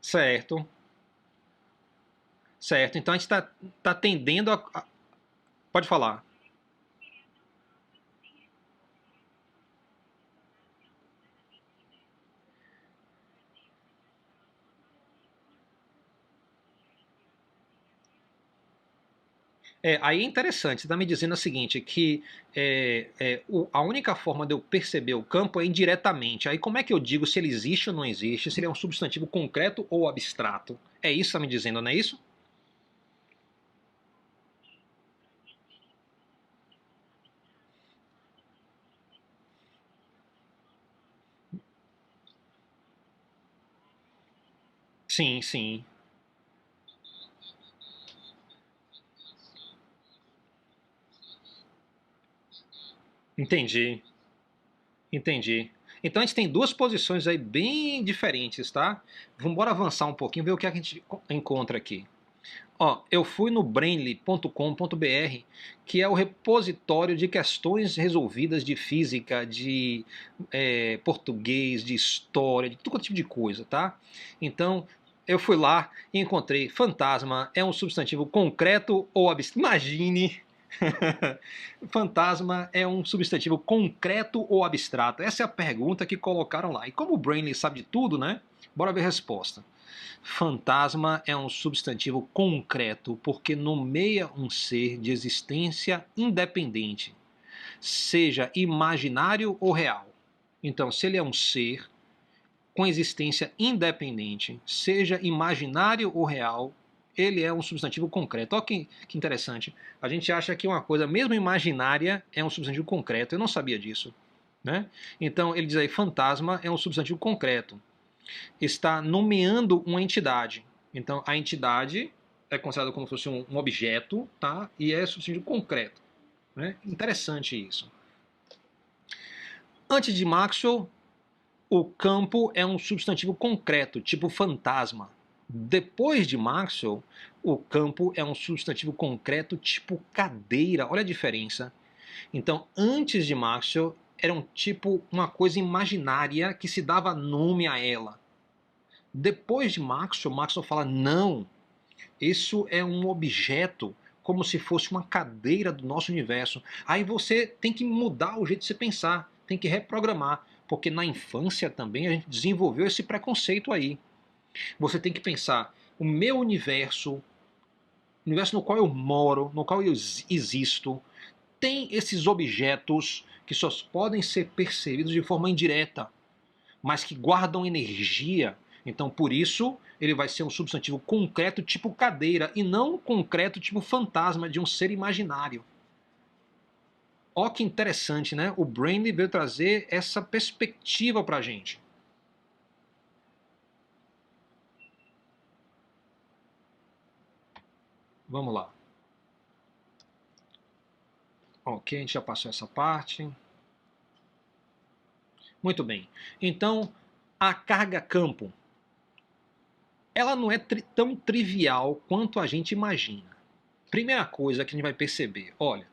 Certo, certo. Então a gente tá tendendo a. Pode falar. Aí é interessante, você está me dizendo o seguinte, que a única forma de eu perceber o campo é indiretamente. Aí como é que eu digo se ele existe ou não existe, se ele é um substantivo concreto ou abstrato? É isso que está me dizendo, não é isso? Sim, sim. Entendi, entendi. Então a gente tem duas posições aí bem diferentes, tá? Vamos embora avançar um pouquinho, ver o que a gente encontra aqui. Ó, eu fui no brainly.com.br, que é o repositório de questões resolvidas de física, de português, de história, de todo tipo de coisa, tá? Então, eu fui lá e encontrei fantasma é um substantivo concreto ou abstrato. Imagine! Fantasma é um substantivo concreto ou abstrato? Essa é a pergunta que colocaram lá. E como o Brainly sabe de tudo, né? Bora ver a resposta. Fantasma é um substantivo concreto porque nomeia um ser de existência independente, seja imaginário ou real. Então, se ele é um ser com existência independente, seja imaginário ou real, ele é um substantivo concreto. Olha que interessante. A gente acha que uma coisa, mesmo imaginária, é um substantivo concreto. Eu não sabia disso. Né? Então, ele diz aí: fantasma é um substantivo concreto, está nomeando uma entidade. Então, a entidade é considerada como se fosse um objeto, tá? E é substantivo concreto. Né? Interessante isso. Antes de Maxwell, o campo é um substantivo concreto, tipo fantasma. Depois de Maxwell, o campo é um substantivo concreto, tipo cadeira. Olha a diferença. Então, antes de Maxwell, era um tipo, uma coisa imaginária que se dava nome a ela. Depois de Maxwell, Maxwell fala: não, isso é um objeto, como se fosse uma cadeira do nosso universo. Aí você tem que mudar o jeito de você pensar, tem que reprogramar, porque na infância também a gente desenvolveu esse preconceito aí. Você tem que pensar: o meu universo, o universo no qual eu moro, no qual eu existo, tem esses objetos que só podem ser percebidos de forma indireta, mas que guardam energia. Então, por isso, ele vai ser um substantivo concreto tipo cadeira e não um concreto tipo fantasma de um ser imaginário. Ó que interessante, né? O Brandy veio trazer essa perspectiva para a gente. Vamos lá. Ok, a gente já passou essa parte. Muito bem. Então, a carga-campo, ela não é tão trivial quanto a gente imagina. Primeira coisa que a gente vai perceber, olha,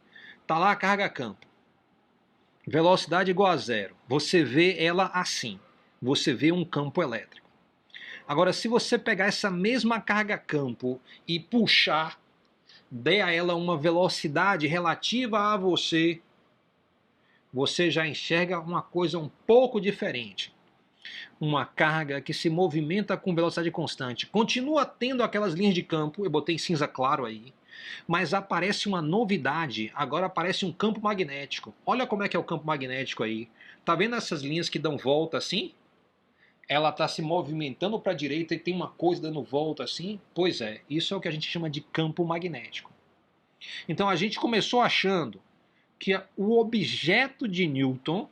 tá lá a carga-campo. Velocidade igual a zero. Você vê ela assim. Você vê um campo elétrico. Agora, se você pegar essa mesma carga-campo e puxar, der a ela uma velocidade relativa a você, você já enxerga uma coisa um pouco diferente. Uma carga que se movimenta com velocidade constante. Continua tendo aquelas linhas de campo, eu botei cinza claro aí, mas aparece uma novidade, agora aparece um campo magnético. Olha como é que é o campo magnético aí. Tá vendo essas linhas que dão volta assim? Ela está se movimentando para a direita e tem uma coisa dando volta assim? Pois é, isso é o que a gente chama de campo magnético. Então a gente começou achando que o objeto de Newton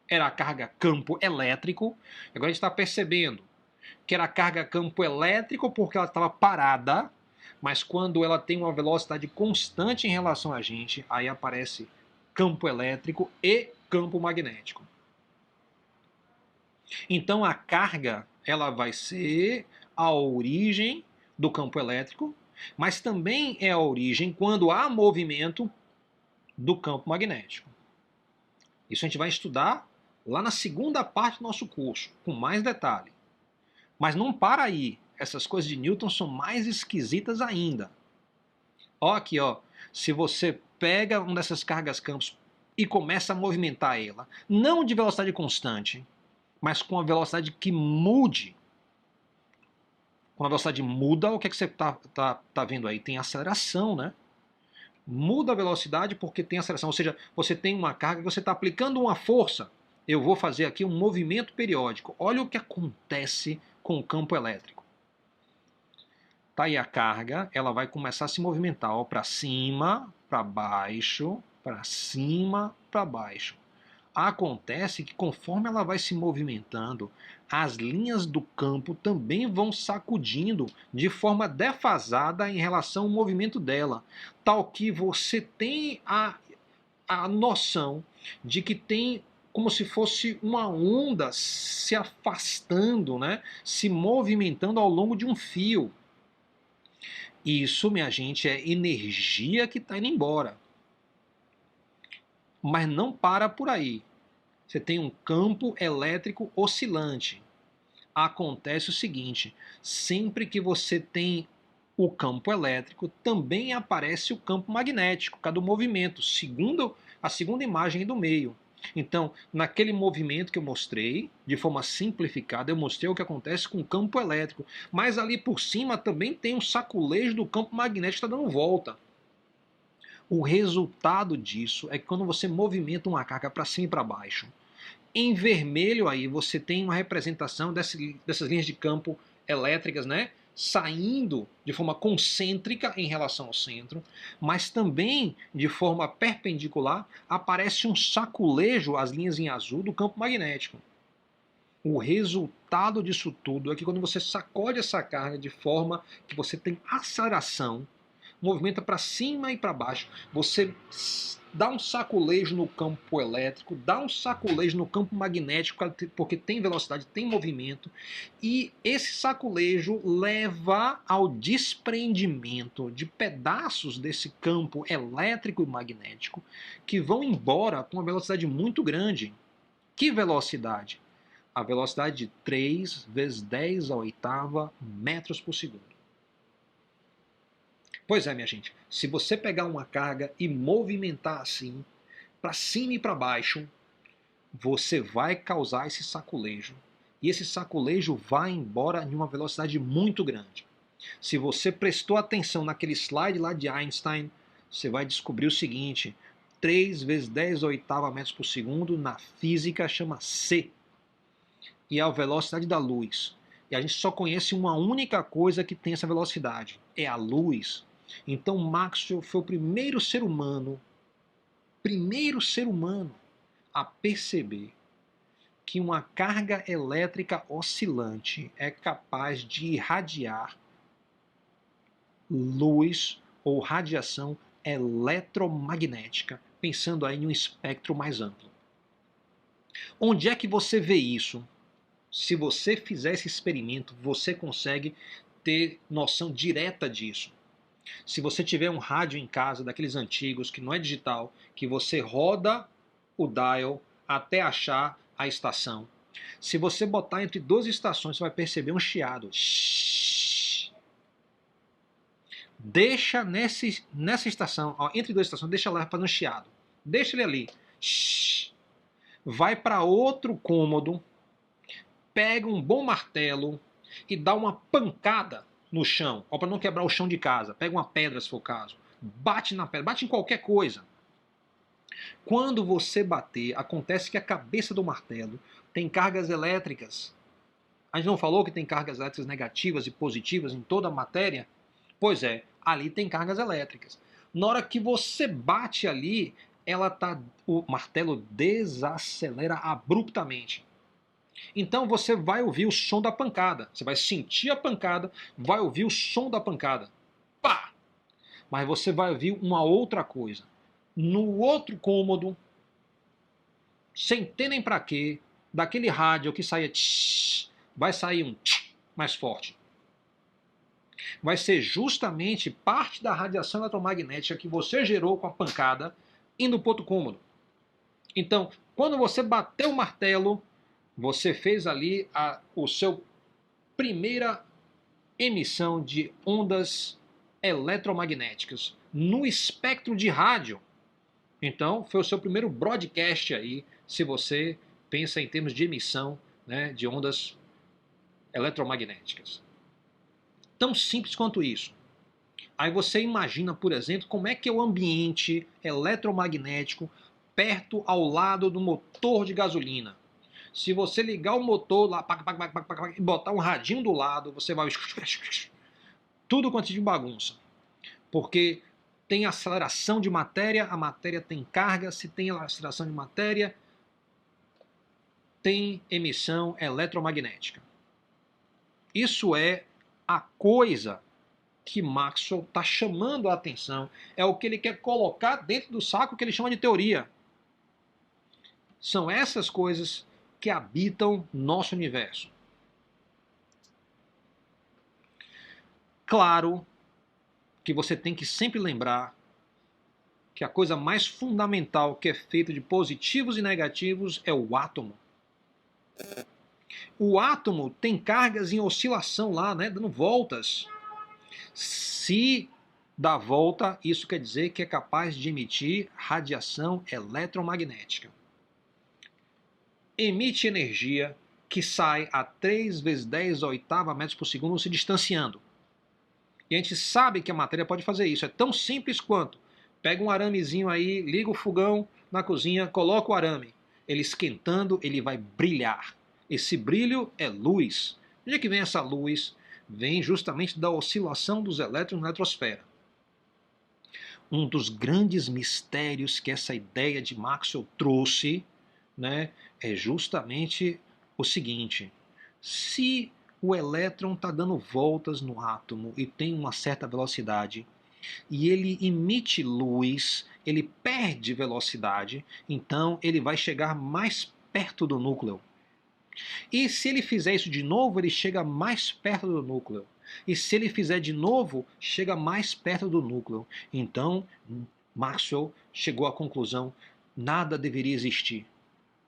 era a carga campo elétrico. Agora a gente está percebendo que era a carga campo elétrico porque ela estava parada, mas quando ela tem uma velocidade constante em relação a gente, aí aparece campo elétrico e campo magnético. Então a carga ela vai ser a origem do campo elétrico, mas também é a origem quando há movimento do campo magnético. Isso a gente vai estudar lá na segunda parte do nosso curso, com mais detalhe. Mas não para aí. Essas coisas de Newton são mais esquisitas ainda. Ó aqui, ó. Se você pega uma dessas cargas campos e começa a movimentar ela, não de velocidade constante, mas com a velocidade que mude. Quando a velocidade muda, o que é que você tá vendo aí? Tem aceleração, né? Muda a velocidade porque tem aceleração. Ou seja, você tem uma carga, você está aplicando uma força. Eu vou fazer aqui um movimento periódico. Olha o que acontece com o campo elétrico. Tá aí a carga, ela vai começar a se movimentar para cima, para baixo, para cima, para baixo. Acontece que conforme ela vai se movimentando, as linhas do campo também vão sacudindo de forma defasada em relação ao movimento dela, tal que você tem a noção de que tem como se fosse uma onda se afastando, né, se movimentando ao longo de um fio. Isso, minha gente, é energia que está indo embora. Mas não para por aí. Você tem um campo elétrico oscilante. Acontece o seguinte, sempre que você tem o campo elétrico, também aparece o campo magnético, cada movimento, segundo a segunda imagem do meio. Então, naquele movimento que eu mostrei, de forma simplificada, eu mostrei o que acontece com o campo elétrico. Mas ali por cima também tem um saculejo do campo magnético que está dando volta. O resultado disso é que quando você movimenta uma carga para cima e para baixo, em vermelho aí você tem uma representação dessas linhas de campo elétricas, né? Saindo de forma concêntrica em relação ao centro, mas também de forma perpendicular aparece um saculejo, as linhas em azul, do campo magnético. O resultado disso tudo é que quando você sacode essa carga de forma que você tem aceleração, movimenta para cima e para baixo, você dá um saculejo no campo elétrico, dá um saculejo no campo magnético, porque tem velocidade, tem movimento, e esse saculejo leva ao desprendimento de pedaços desse campo elétrico e magnético que vão embora com uma velocidade muito grande. Que velocidade? A velocidade de 3 vezes 10 à oitava metros por segundo. Pois é, minha gente, se você pegar uma carga e movimentar assim, para cima e para baixo, você vai causar esse saculejo. E esse saculejo vai embora em uma velocidade muito grande. Se você prestou atenção naquele slide lá de Einstein, você vai descobrir o seguinte: 3 vezes 10 oitava metros por segundo, na física chama c. E é a velocidade da luz. E a gente só conhece uma única coisa que tem essa velocidade, é a luz. Então Maxwell foi o primeiro ser humano a perceber que uma carga elétrica oscilante é capaz de irradiar luz ou radiação eletromagnética, pensando aí em um espectro mais amplo. Onde é que você vê isso? Se você fizer esse experimento, você consegue ter noção direta disso. Se você tiver um rádio em casa, daqueles antigos, que não é digital, que você roda o dial até achar a estação. Se você botar entre duas estações, você vai perceber um chiado. Deixa nessa estação, ó, entre duas estações, deixa lá fazendo um chiado. Deixa ele ali. Vai para outro cômodo, pega um bom martelo e dá uma pancada no chão, para não quebrar o chão de casa. Pega uma pedra, se for o caso. Bate na pedra, bate em qualquer coisa. Quando você bater, acontece que a cabeça do martelo tem cargas elétricas. A gente não falou que tem cargas elétricas negativas e positivas em toda a matéria? Pois é, ali tem cargas elétricas. Na hora que você bate ali, o martelo desacelera abruptamente. Então você vai ouvir o som da pancada. Você vai sentir a pancada, vai ouvir o som da pancada. Pá! Mas você vai ouvir uma outra coisa. No outro cômodo, sem ter nem pra quê, daquele rádio que saía tsh, vai sair um tsh mais forte. Vai ser justamente parte da radiação eletromagnética que você gerou com a pancada indo para outro cômodo. Então, quando você bateu o martelo, você fez ali o seu primeira emissão de ondas eletromagnéticas no espectro de rádio. Então, foi o seu primeiro broadcast aí, se você pensa em termos de emissão, né, de ondas eletromagnéticas. Tão simples quanto isso. Aí você imagina, por exemplo, como é que é o ambiente eletromagnético perto ao lado do motor de gasolina. Se você ligar o motor lá e botar um radinho do lado, você vai tudo quanto de bagunça. Porque tem aceleração de matéria, a matéria tem carga, se tem aceleração de matéria, tem emissão eletromagnética. Isso é a coisa que Maxwell está chamando a atenção, é o que ele quer colocar dentro do saco que ele chama de teoria. São essas coisas que habitam nosso universo. Claro que você tem que sempre lembrar que a coisa mais fundamental que é feita de positivos e negativos é o átomo. O átomo tem cargas em oscilação lá, né, dando voltas. Se dá volta, isso quer dizer que é capaz de emitir radiação eletromagnética. Emite energia que sai a 3 vezes 10 oitava metros por segundo se distanciando. E a gente sabe que a matéria pode fazer isso. É tão simples quanto pega um aramezinho aí, liga o fogão na cozinha, coloca o arame. Ele esquentando, ele vai brilhar. Esse brilho é luz. Onde é que vem essa luz? Vem justamente da oscilação dos elétrons na eletrosfera. Um dos grandes mistérios que essa ideia de Maxwell trouxe, né, é justamente o seguinte: se o elétron está dando voltas no átomo e tem uma certa velocidade, e ele emite luz, ele perde velocidade, então ele vai chegar mais perto do núcleo. E se ele fizer isso de novo, ele chega mais perto do núcleo. E se ele fizer de novo, chega mais perto do núcleo. Então, Maxwell chegou à conclusão: nada deveria existir.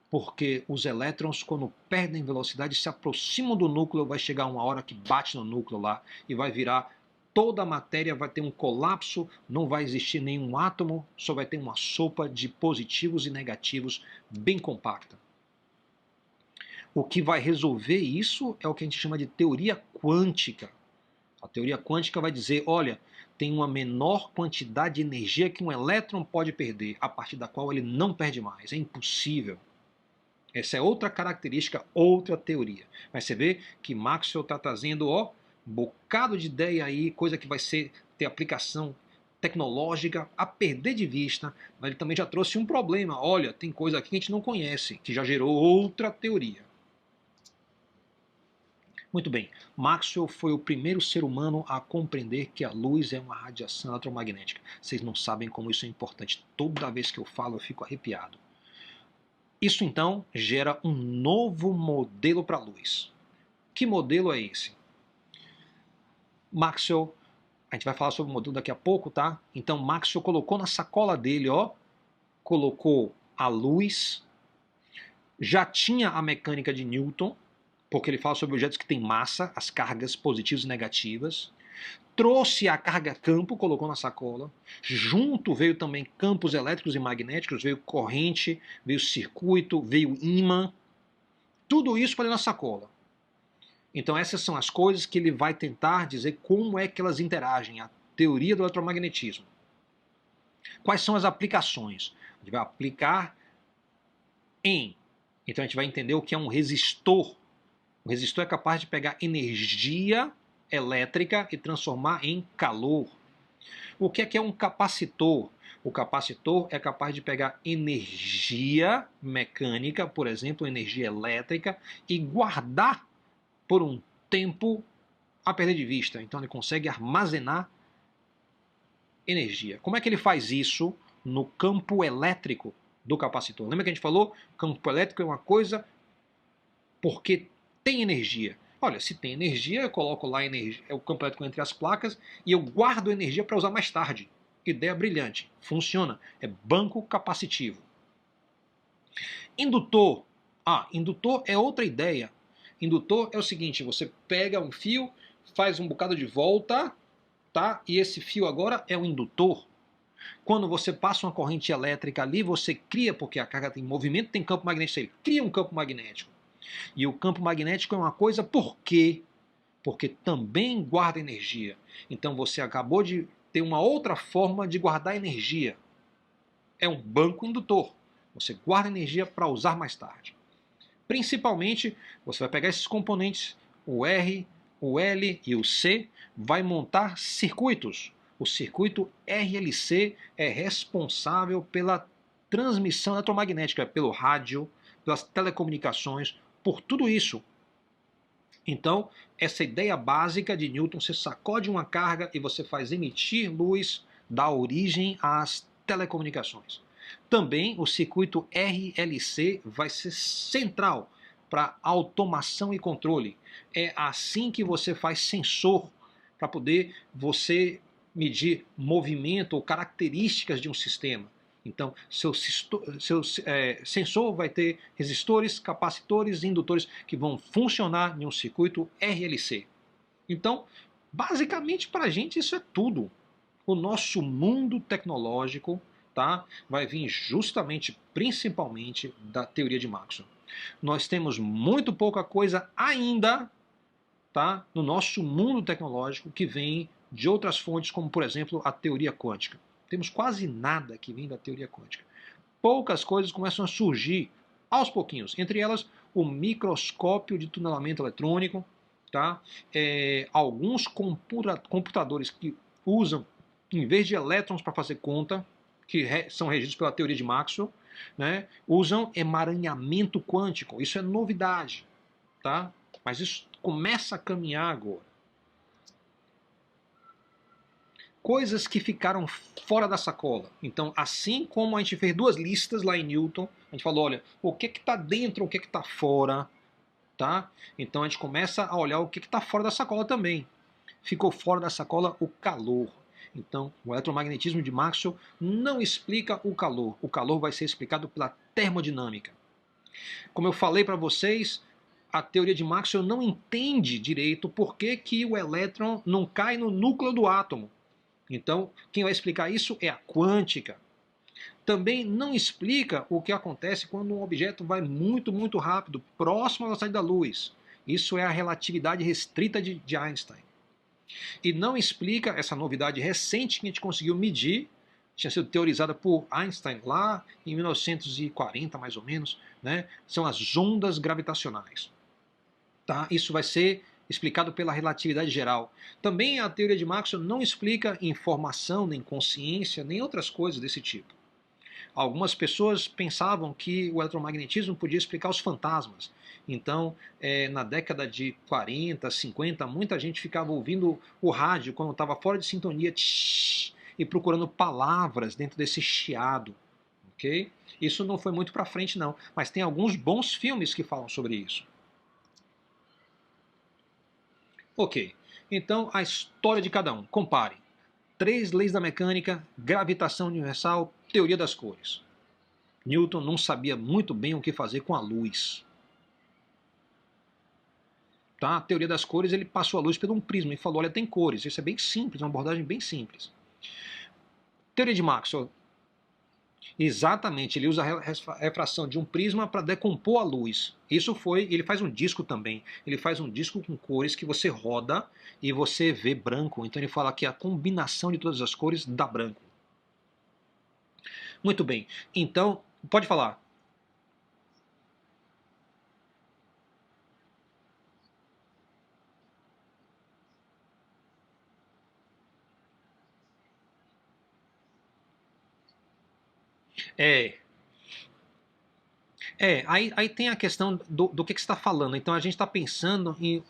Porque os elétrons, quando perdem velocidade, se aproximam do núcleo, vai chegar uma hora que bate no núcleo lá e vai virar toda a matéria, vai ter um colapso, não vai existir nenhum átomo, só vai ter uma sopa de positivos e negativos bem compacta. O que vai resolver isso é o que a gente chama de teoria quântica. A teoria quântica vai dizer, olha, tem uma menor quantidade de energia que um elétron pode perder, a partir da qual ele não perde mais. É impossível. Essa é outra característica, outra teoria. Mas você vê que Maxwell está trazendo um bocado de ideia aí, coisa que vai ter aplicação tecnológica a perder de vista, mas ele também já trouxe um problema. Olha, tem coisa aqui que a gente não conhece, que já gerou outra teoria. Muito bem, Maxwell foi o primeiro ser humano a compreender que a luz é uma radiação eletromagnética. Vocês não sabem como isso é importante. Toda vez que eu falo, eu fico arrepiado. Isso então gera um novo modelo para a luz. Que modelo é esse? Maxwell, a gente vai falar sobre o modelo daqui a pouco, tá? Então Maxwell colocou na sacola dele, ó, colocou a luz, já tinha a mecânica de Newton, porque ele fala sobre objetos que têm massa, as cargas positivas e negativas. Trouxe a carga-campo, colocou na sacola. Junto veio também campos elétricos e magnéticos, veio corrente, veio circuito, veio ímã. Tudo isso para dentro da sacola. Então essas são as coisas que ele vai tentar dizer como é que elas interagem, a teoria do eletromagnetismo. Quais são as aplicações? A gente vai aplicar em... Então a gente vai entender o que é um resistor. O resistor é capaz de pegar energia elétrica e transformar em calor. O que é um capacitor? O capacitor é capaz de pegar energia mecânica, por exemplo, energia elétrica, e guardar por um tempo a perder de vista. Então ele consegue armazenar energia. Como é que ele faz isso no campo elétrico do capacitor? Lembra que a gente falou? O campo elétrico é uma coisa porque tem energia. Olha, se tem energia, eu coloco lá energia, é o campo elétrico entre as placas e eu guardo energia para usar mais tarde. Ideia brilhante. Funciona. É banco capacitivo. Indutor. Indutor é outra ideia. Indutor é o seguinte, você pega um fio, faz um bocado de volta, tá? E esse fio agora é um indutor. Quando você passa uma corrente elétrica ali, você cria, porque a carga tem movimento, tem campo magnético, ele cria um campo magnético. E o campo magnético é uma coisa por quê? Porque também guarda energia. Então você acabou de ter uma outra forma de guardar energia. É um banco indutor. Você guarda energia para usar mais tarde. Principalmente, você vai pegar esses componentes, o R, o L e o C, vai montar circuitos. O circuito RLC é responsável pela transmissão eletromagnética, pelo rádio, pelas telecomunicações, por tudo isso. Então, essa ideia básica de Newton, você sacode uma carga e você faz emitir luz, dá origem às telecomunicações. Também o circuito RLC vai ser central para automação e controle. É assim que você faz sensor, para poder você medir movimento ou características de um sistema. Então, seu sensor vai ter resistores, capacitores e indutores que vão funcionar em um circuito RLC. Então, basicamente para a gente isso é tudo. O nosso mundo tecnológico, tá, vai vir justamente, principalmente, da teoria de Maxwell. Nós temos muito pouca coisa ainda, tá, no nosso mundo tecnológico que vem de outras fontes, como por exemplo a teoria quântica. Temos quase nada que vem da teoria quântica. Poucas coisas começam a surgir aos pouquinhos. Entre elas, o microscópio de tunelamento eletrônico, tá? Alguns computadores que usam, em vez de elétrons para fazer conta, que são regidos pela teoria de Maxwell, né? Usam emaranhamento quântico. Isso é novidade, tá? Mas isso começa a caminhar agora. Coisas que ficaram fora da sacola. Então, assim como a gente fez duas listas lá em Newton, a gente falou, olha, o que está dentro, o que está fora, tá? Então a gente começa a olhar o que está fora da sacola também. Ficou fora da sacola o calor. Então, o eletromagnetismo de Maxwell não explica o calor. O calor vai ser explicado pela termodinâmica. Como eu falei para vocês, a teoria de Maxwell não entende direito por que o elétron não cai no núcleo do átomo. Então, quem vai explicar isso é a quântica. Também não explica o que acontece quando um objeto vai muito, muito rápido, próximo à velocidade da luz. Isso é a relatividade restrita de Einstein. E não explica essa novidade recente que a gente conseguiu medir, tinha sido teorizada por Einstein lá em 1940, mais ou menos, né? São as ondas gravitacionais. Tá? Isso vai ser explicado pela relatividade geral. Também a teoria de Maxwell não explica informação, nem consciência, nem outras coisas desse tipo. Algumas pessoas pensavam que o eletromagnetismo podia explicar os fantasmas. Então, na década de 40, 50, muita gente ficava ouvindo o rádio quando estava fora de sintonia e procurando palavras dentro desse chiado. Okay? Isso não foi muito para frente, não. Mas tem alguns bons filmes que falam sobre isso. Ok, então a história de cada um. Compare. 3 leis da mecânica, gravitação universal, teoria das cores. Newton não sabia muito bem o que fazer com a luz. Tá? A teoria das cores, ele passou a luz por um prisma e falou, olha, tem cores. Isso é bem simples, uma abordagem bem simples. Teoria de Maxwell. Exatamente, ele usa a refração de um prisma para decompor a luz. Isso foi, ele faz um disco também. Ele faz um disco com cores que você roda e você vê branco. Então ele fala que a combinação de todas as cores dá branco. Muito bem, então, pode falar. É, aí tem a questão do que você está falando. Então a gente está pensando em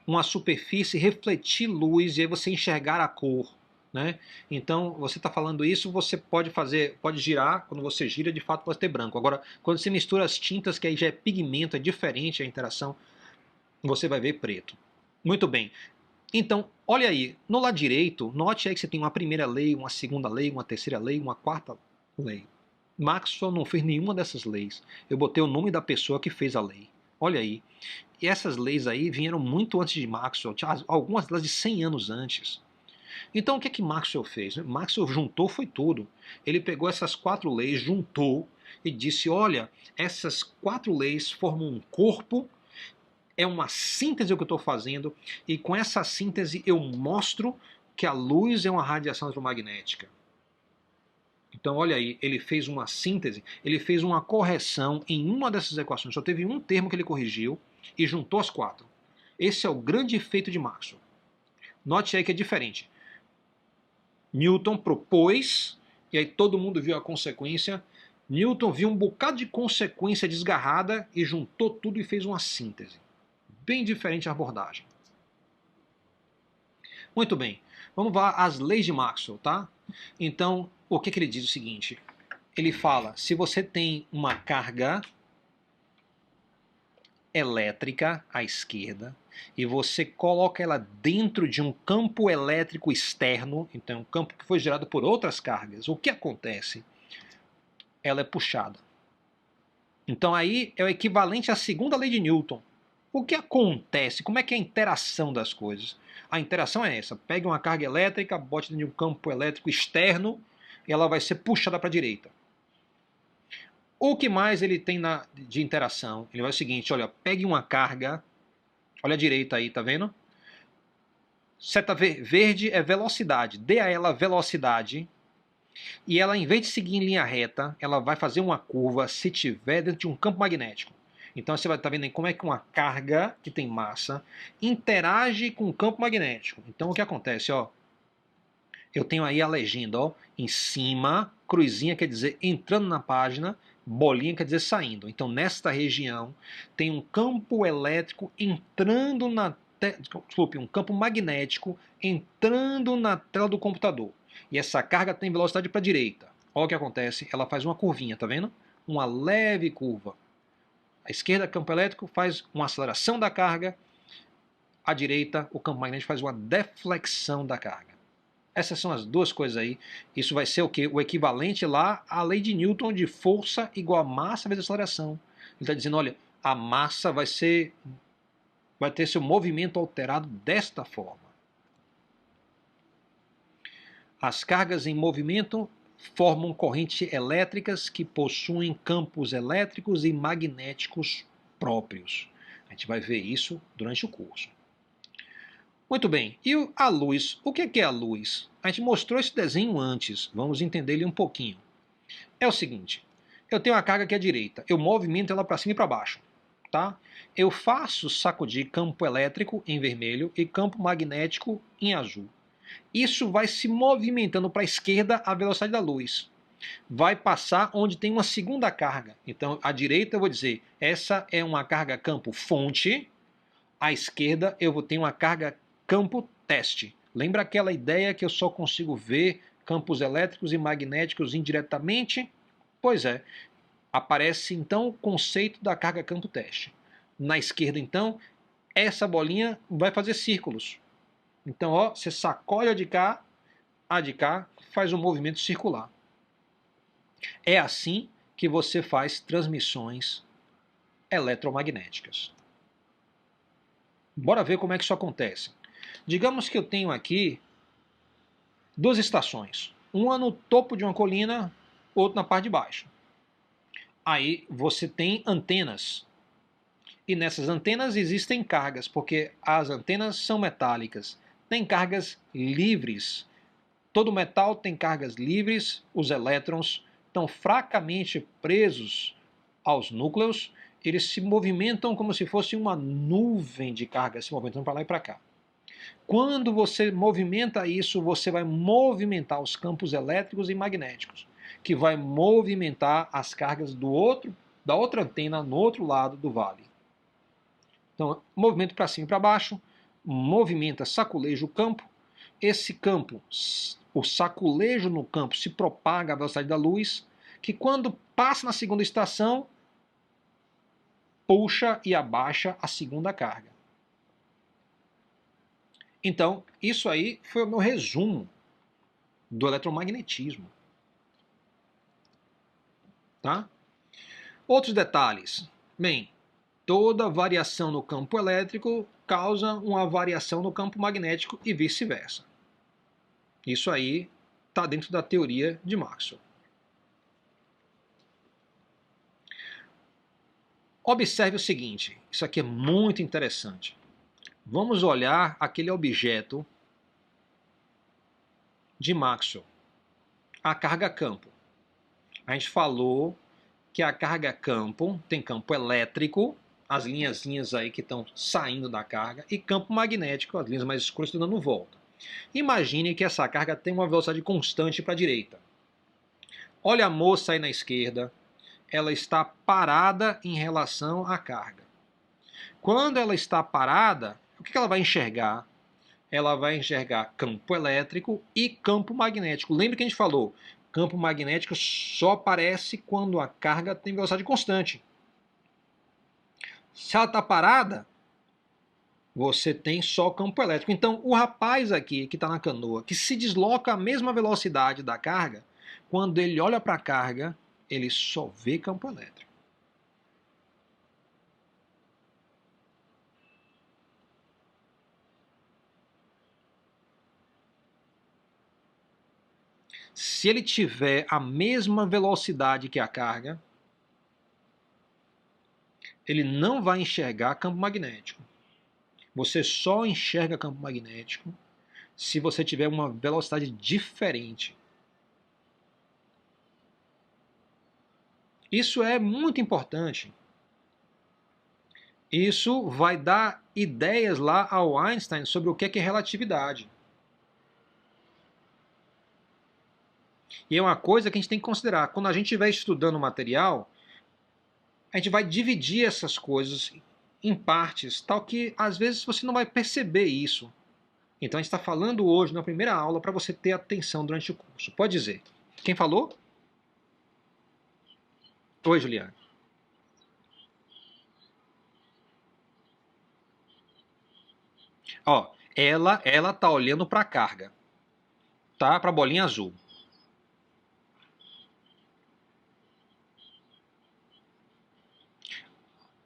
uma superfície refletir luz e aí você enxergar a cor. Né? Então você está falando isso, você pode girar, quando você gira de fato pode ter branco. Agora, quando você mistura as tintas, que aí já é pigmento, é diferente a interação, você vai ver preto. Muito bem. Então, olha aí, no lado direito, note aí que você tem uma primeira lei, uma segunda lei, uma terceira lei, uma quarta lei. Maxwell não fez nenhuma dessas leis. Eu botei o nome da pessoa que fez a lei. Olha aí. E essas leis aí vieram muito antes de Maxwell, algumas delas de 100 anos antes. Então o que é que Maxwell fez? Maxwell juntou foi tudo. Ele pegou essas 4 leis, juntou e disse, olha, essas 4 leis formam um corpo, é uma síntese que eu estou fazendo, e com essa síntese eu mostro que a luz é uma radiação eletromagnética. Então, olha aí, ele fez uma síntese, ele fez uma correção em uma dessas equações. Só teve um termo que ele corrigiu e juntou as 4. Esse é o grande efeito de Maxwell. Note aí que é diferente. Newton propôs, e aí todo mundo viu a consequência. Newton viu um bocado de consequência desgarrada e juntou tudo e fez uma síntese. Bem diferente a abordagem. Muito bem, vamos lá às leis de Maxwell, tá? Então, o que ele diz é o seguinte, ele fala, se você tem uma carga elétrica à esquerda e você coloca ela dentro de um campo elétrico externo, então um campo que foi gerado por outras cargas, o que acontece? Ela é puxada. Então aí é o equivalente à segunda lei de Newton. O que acontece? Como é que é a interação das coisas? A interação é essa, pegue uma carga elétrica, bote dentro de um campo elétrico externo e ela vai ser puxada para a direita. O que mais ele tem de interação? Ele vai o seguinte, olha, pegue uma carga, olha a direita aí, tá vendo? Seta verde é velocidade, dê a ela velocidade e ela, em vez de seguir em linha reta, ela vai fazer uma curva se tiver dentro de um campo magnético. Então você vai estar vendo aí como é que uma carga que tem massa interage com o campo magnético. Então o que acontece, ó, eu tenho aí a legenda, ó, em cima, cruzinha quer dizer entrando na página, bolinha quer dizer saindo. Então nesta região tem um campo elétrico entrando um campo magnético entrando na tela do computador. E essa carga tem velocidade para a direita. Olha o que acontece, ela faz uma curvinha, tá vendo? Uma leve curva. A esquerda, campo elétrico, faz uma aceleração da carga. A direita, o campo magnético, faz uma deflexão da carga. Essas são as duas coisas aí. Isso vai ser o quê? O equivalente lá à lei de Newton de força igual a massa vezes aceleração. Ele está dizendo, olha, a massa vai ter seu movimento alterado desta forma. As cargas em movimento formam correntes elétricas que possuem campos elétricos e magnéticos próprios. A gente vai ver isso durante o curso. Muito bem, e a luz? O que é a luz? A gente mostrou esse desenho antes, vamos entender ele um pouquinho. É o seguinte, eu tenho uma carga aqui à direita, eu movimento ela para cima e para baixo. Tá? Eu faço sacudir campo elétrico em vermelho e campo magnético em azul. Isso vai se movimentando para a esquerda a velocidade da luz. Vai passar onde tem uma segunda carga. Então, à direita eu vou dizer, essa é uma carga campo fonte. À esquerda eu vou ter uma carga campo teste. Lembra aquela ideia que eu só consigo ver campos elétricos e magnéticos indiretamente? Pois é, aparece então o conceito da carga campo teste. Na esquerda, então, essa bolinha vai fazer círculos. Então, ó, você sacode a de cá, faz um movimento circular. É assim que você faz transmissões eletromagnéticas. Bora ver como é que isso acontece. Digamos que eu tenho aqui duas estações. Uma no topo de uma colina, outra na parte de baixo. Aí você tem antenas. E nessas antenas existem cargas, porque as antenas são metálicas. Tem cargas livres. Todo metal tem cargas livres, os elétrons estão fracamente presos aos núcleos, eles se movimentam como se fosse uma nuvem de cargas se movimentando para lá e para cá. Quando você movimenta isso, você vai movimentar os campos elétricos e magnéticos, que vai movimentar as cargas da outra antena no outro lado do vale. Então, movimento para cima e para baixo, movimenta, saculeja o campo. Esse campo, o saculejo no campo se propaga à velocidade da luz, que quando passa na segunda estação, puxa e abaixa a segunda carga. Então, isso aí foi o meu resumo do eletromagnetismo. Tá? Outros detalhes. Bem, toda variação no campo elétrico causa uma variação no campo magnético e vice-versa. Isso aí está dentro da teoria de Maxwell. Observe o seguinte, isso aqui é muito interessante. Vamos olhar aquele objeto de Maxwell, a carga campo. A gente falou que a carga campo tem campo elétrico, as linhazinhas aí que estão saindo da carga, e campo magnético, as linhas mais escuras estão dando volta. Imagine que essa carga tem uma velocidade constante para a direita. Olha a moça aí na esquerda, ela está parada em relação à carga. Quando ela está parada, o que ela vai enxergar? Ela vai enxergar campo elétrico e campo magnético. Lembra que a gente falou, campo magnético só aparece quando a carga tem velocidade constante. Se ela está parada, você tem só campo elétrico. Então, o rapaz aqui que está na canoa, que se desloca à mesma velocidade da carga, quando ele olha para a carga, ele só vê campo elétrico. Se ele tiver a mesma velocidade que a carga, ele não vai enxergar campo magnético. Você só enxerga campo magnético se você tiver uma velocidade diferente. Isso é muito importante. Isso vai dar ideias lá ao Einstein sobre o que é relatividade. E é uma coisa que a gente tem que considerar. Quando a gente estiver estudando o material, a gente vai dividir essas coisas em partes, tal que às vezes você não vai perceber isso. Então a gente está falando hoje na primeira aula para você ter atenção durante o curso. Pode dizer. Quem falou? Oi, Juliana. Ó, ela tá olhando para a carga, tá? Para a bolinha azul.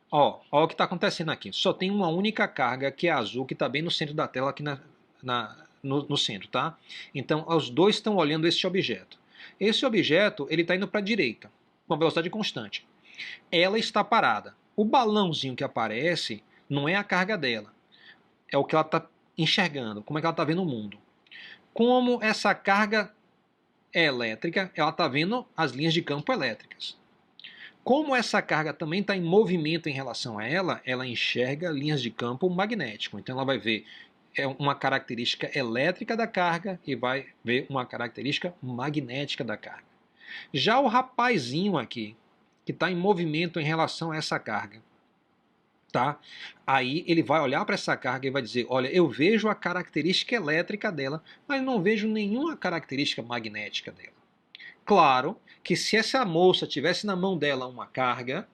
Ó o que está acontecendo aqui. Só tem uma única carga, que é azul, que está bem no centro da tela, aqui no centro, tá? Então, os dois estão olhando esse objeto. Esse objeto, ele está indo para a direita, com uma velocidade constante. Ela está parada. O balãozinho que aparece não é a carga dela. É o que ela está enxergando, como é que ela está vendo o mundo. Como essa carga é elétrica, ela está vendo as linhas de campo elétricas. Como essa carga também está em movimento em relação a ela, ela enxerga linhas de campo magnético. Então ela vai ver uma característica elétrica da carga e vai ver uma característica magnética da carga. Já o rapazinho aqui, que está em movimento em relação a essa carga, tá? Aí ele vai olhar para essa carga e vai dizer, olha, eu vejo a característica elétrica dela, mas não vejo nenhuma característica magnética dela. Claro que se essa moça tivesse na mão dela uma carga,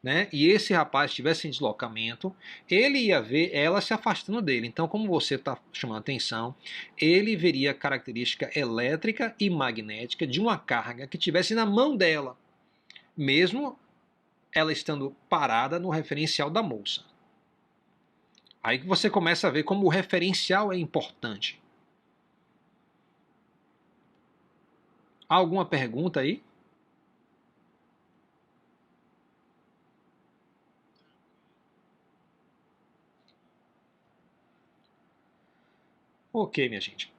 né, e esse rapaz estivesse em deslocamento, ele ia ver ela se afastando dele. Então, como você está chamando atenção, ele veria a característica elétrica e magnética de uma carga que estivesse na mão dela, mesmo ela estando parada no referencial da moça. Aí que você começa a ver como o referencial é importante. Há alguma pergunta aí? Ok, minha gente.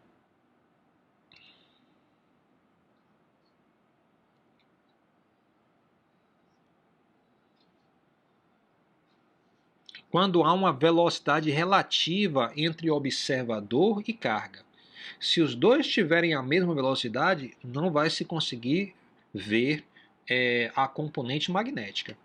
Quando há uma velocidade relativa entre observador e carga. Se os dois tiverem a mesma velocidade, não vai se conseguir ver a componente magnética.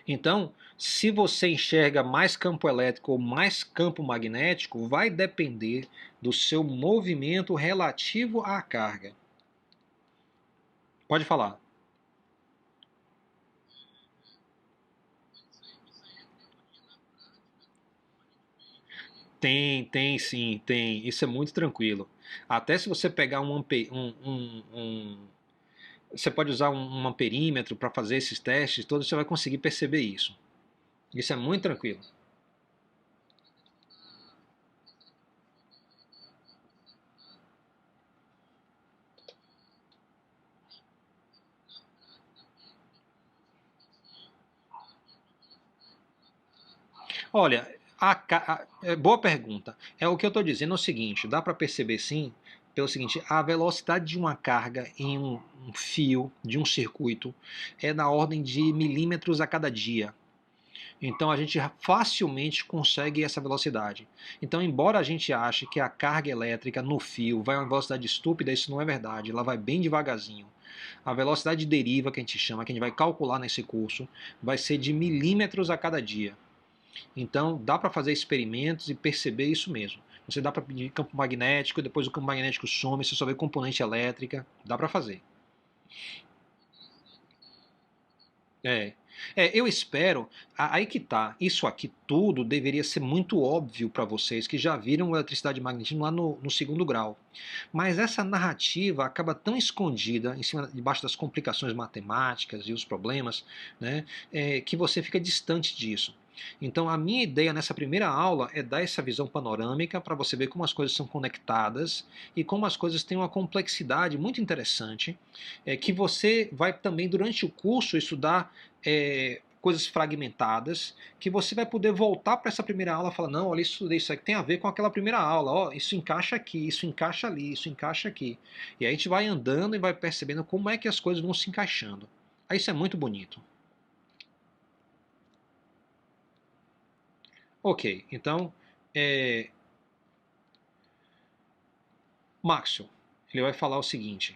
Então, se você enxerga mais campo elétrico ou mais campo magnético, vai depender do seu movimento relativo à carga. Pode falar. Tem sim, tem. Isso é muito tranquilo. Até se você pegar você pode usar um amperímetro para fazer esses testes todos, você vai conseguir perceber isso. Isso é muito tranquilo. Olha, boa pergunta. É o que eu estou dizendo é o seguinte, dá para perceber sim, pelo seguinte, a velocidade de uma carga em um fio de um circuito é na ordem de milímetros a cada dia. Então a gente facilmente consegue essa velocidade. Então, embora a gente ache que a carga elétrica no fio vai a uma velocidade estúpida, isso não é verdade. Ela vai bem devagarzinho. A velocidade de deriva que a gente chama, que a gente vai calcular nesse curso, vai ser de milímetros a cada dia. Então dá para fazer experimentos e perceber isso mesmo. Você dá para pedir campo magnético, depois o campo magnético some, você só vê componente elétrica, dá para fazer. É. Eu espero. Aí que tá. Isso aqui tudo deveria ser muito óbvio para vocês que já viram eletricidade e magnetismo lá no segundo grau. Mas essa narrativa acaba tão escondida em cima, debaixo das complicações matemáticas e os problemas, né, que você fica distante disso. Então, a minha ideia nessa primeira aula é dar essa visão panorâmica para você ver como as coisas são conectadas e como as coisas têm uma complexidade muito interessante, que você vai também, durante o curso, estudar coisas fragmentadas, que você vai poder voltar para essa primeira aula e falar, não, olha, isso aqui tem a ver com aquela primeira aula, ó, isso encaixa aqui, isso encaixa ali, isso encaixa aqui. E aí a gente vai andando e vai percebendo como é que as coisas vão se encaixando. Aí isso é muito bonito. Ok, então, é, Maxwell, ele vai falar o seguinte,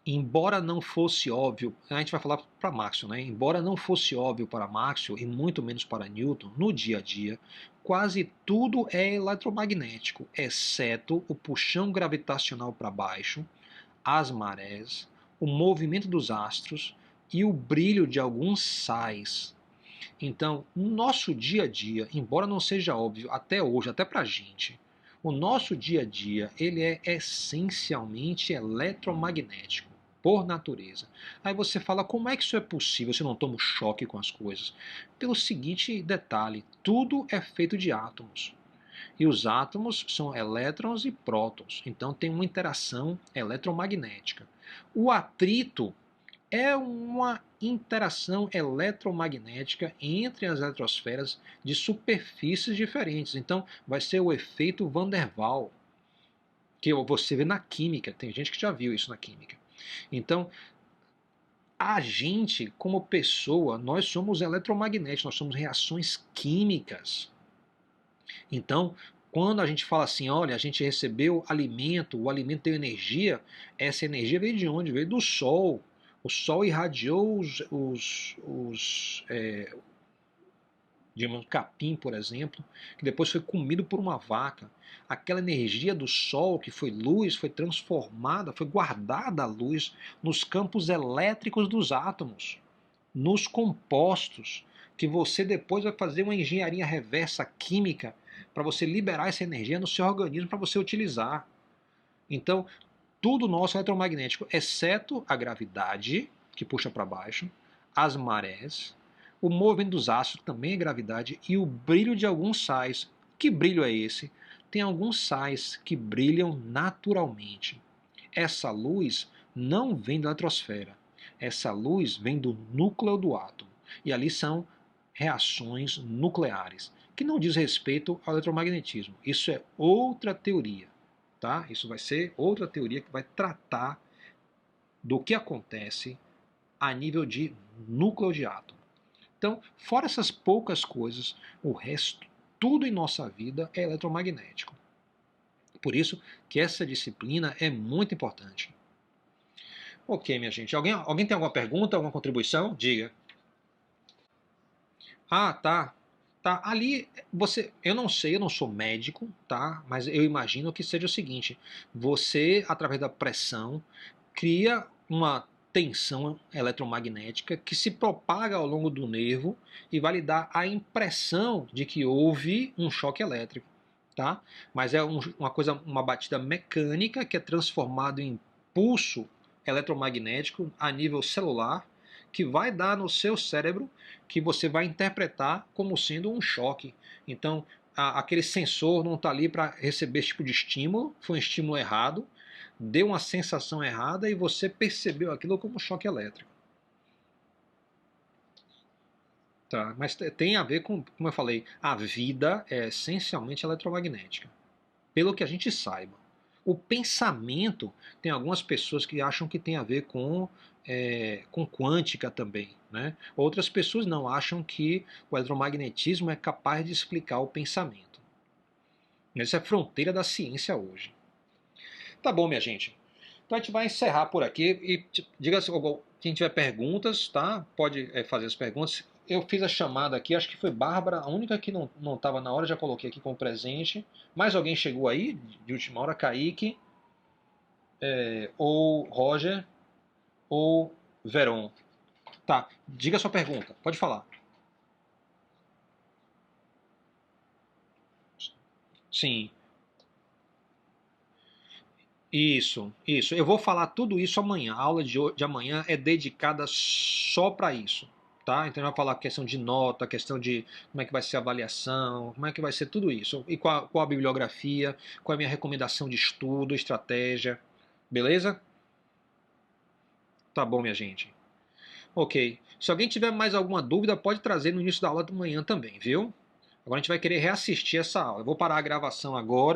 embora não fosse óbvio, a gente vai falar para Maxwell, né? Embora não fosse óbvio para Maxwell e muito menos para Newton, no dia a dia, quase tudo é eletromagnético, exceto o puxão gravitacional para baixo, as marés, o movimento dos astros e o brilho de alguns sais. Então, no nosso dia a dia, embora não seja óbvio até hoje, até para a gente, o nosso dia a dia ele é essencialmente eletromagnético, por natureza. Aí você fala, como é que isso é possível se não toma um choque com as coisas? Pelo seguinte detalhe, tudo é feito de átomos. E os átomos são elétrons e prótons, então tem uma interação eletromagnética. O atrito é uma interação eletromagnética entre as eletrosferas de superfícies diferentes. Então, vai ser o efeito Van der Waals, que você vê na química. Tem gente que já viu isso na química. Então, a gente, como pessoa, nós somos eletromagnéticos, nós somos reações químicas. Então, quando a gente fala assim, olha, a gente recebeu alimento, o alimento tem energia, essa energia veio de onde? Veio do Sol. O Sol irradiou digamos, capim, por exemplo, que depois foi comido por uma vaca. Aquela energia do Sol, que foi luz, foi transformada, foi guardada a luz nos campos elétricos dos átomos, nos compostos, que você depois vai fazer uma engenharia reversa química para você liberar essa energia no seu organismo para você utilizar. Então, tudo nosso é eletromagnético, exceto a gravidade, que puxa para baixo, as marés, o movimento dos astros também é gravidade e o brilho de alguns sais. Que brilho é esse? Tem alguns sais que brilham naturalmente. Essa luz não vem da eletrosfera. Essa luz vem do núcleo do átomo. E ali são reações nucleares, que não diz respeito ao eletromagnetismo. Isso é outra teoria. Tá? Isso vai ser outra teoria que vai tratar do que acontece a nível de núcleo de átomo. Então, fora essas poucas coisas, o resto, tudo em nossa vida é eletromagnético. Por isso que essa disciplina é muito importante. Ok, minha gente. Alguém tem alguma pergunta, alguma contribuição? Diga. Ah, tá. Tá, ali eu não sei, eu não sou médico, tá? Mas eu imagino que seja o seguinte: você, através da pressão, cria uma tensão eletromagnética que se propaga ao longo do nervo e vai lhe dar a impressão de que houve um choque elétrico, tá? Mas é uma coisa, uma batida mecânica que é transformado em pulso eletromagnético a nível celular que vai dar no seu cérebro que você vai interpretar como sendo um choque. Então, aquele sensor não está ali para receber esse tipo de estímulo, foi um estímulo errado, deu uma sensação errada e você percebeu aquilo como choque elétrico. Tá, mas tem a ver com, como eu falei, a vida é essencialmente eletromagnética, pelo que a gente saiba. O pensamento, tem algumas pessoas que acham que tem a ver com quântica também. Né? Outras pessoas não, acham que o eletromagnetismo é capaz de explicar o pensamento. Essa é a fronteira da ciência hoje. Tá bom, minha gente. Então a gente vai encerrar por aqui e diga se quem tiver perguntas, tá? Pode fazer as perguntas. Eu fiz a chamada aqui, acho que foi Bárbara, a única que não estava na hora, já coloquei aqui como presente. Mais alguém chegou aí de última hora? Kaique, ou Roger, ou Veron. Tá, diga a sua pergunta, pode falar. Sim, isso. Eu vou falar tudo isso amanhã. A aula de amanhã é dedicada só para isso. Tá? Então, a gente vai falar a questão de nota, a questão de como é que vai ser a avaliação, como é que vai ser tudo isso. E qual a bibliografia, qual é a minha recomendação de estudo, estratégia. Beleza? Tá bom, minha gente. Ok. Se alguém tiver mais alguma dúvida, pode trazer no início da aula da manhã também, viu? Agora a gente vai querer reassistir essa aula. Eu vou parar a gravação agora.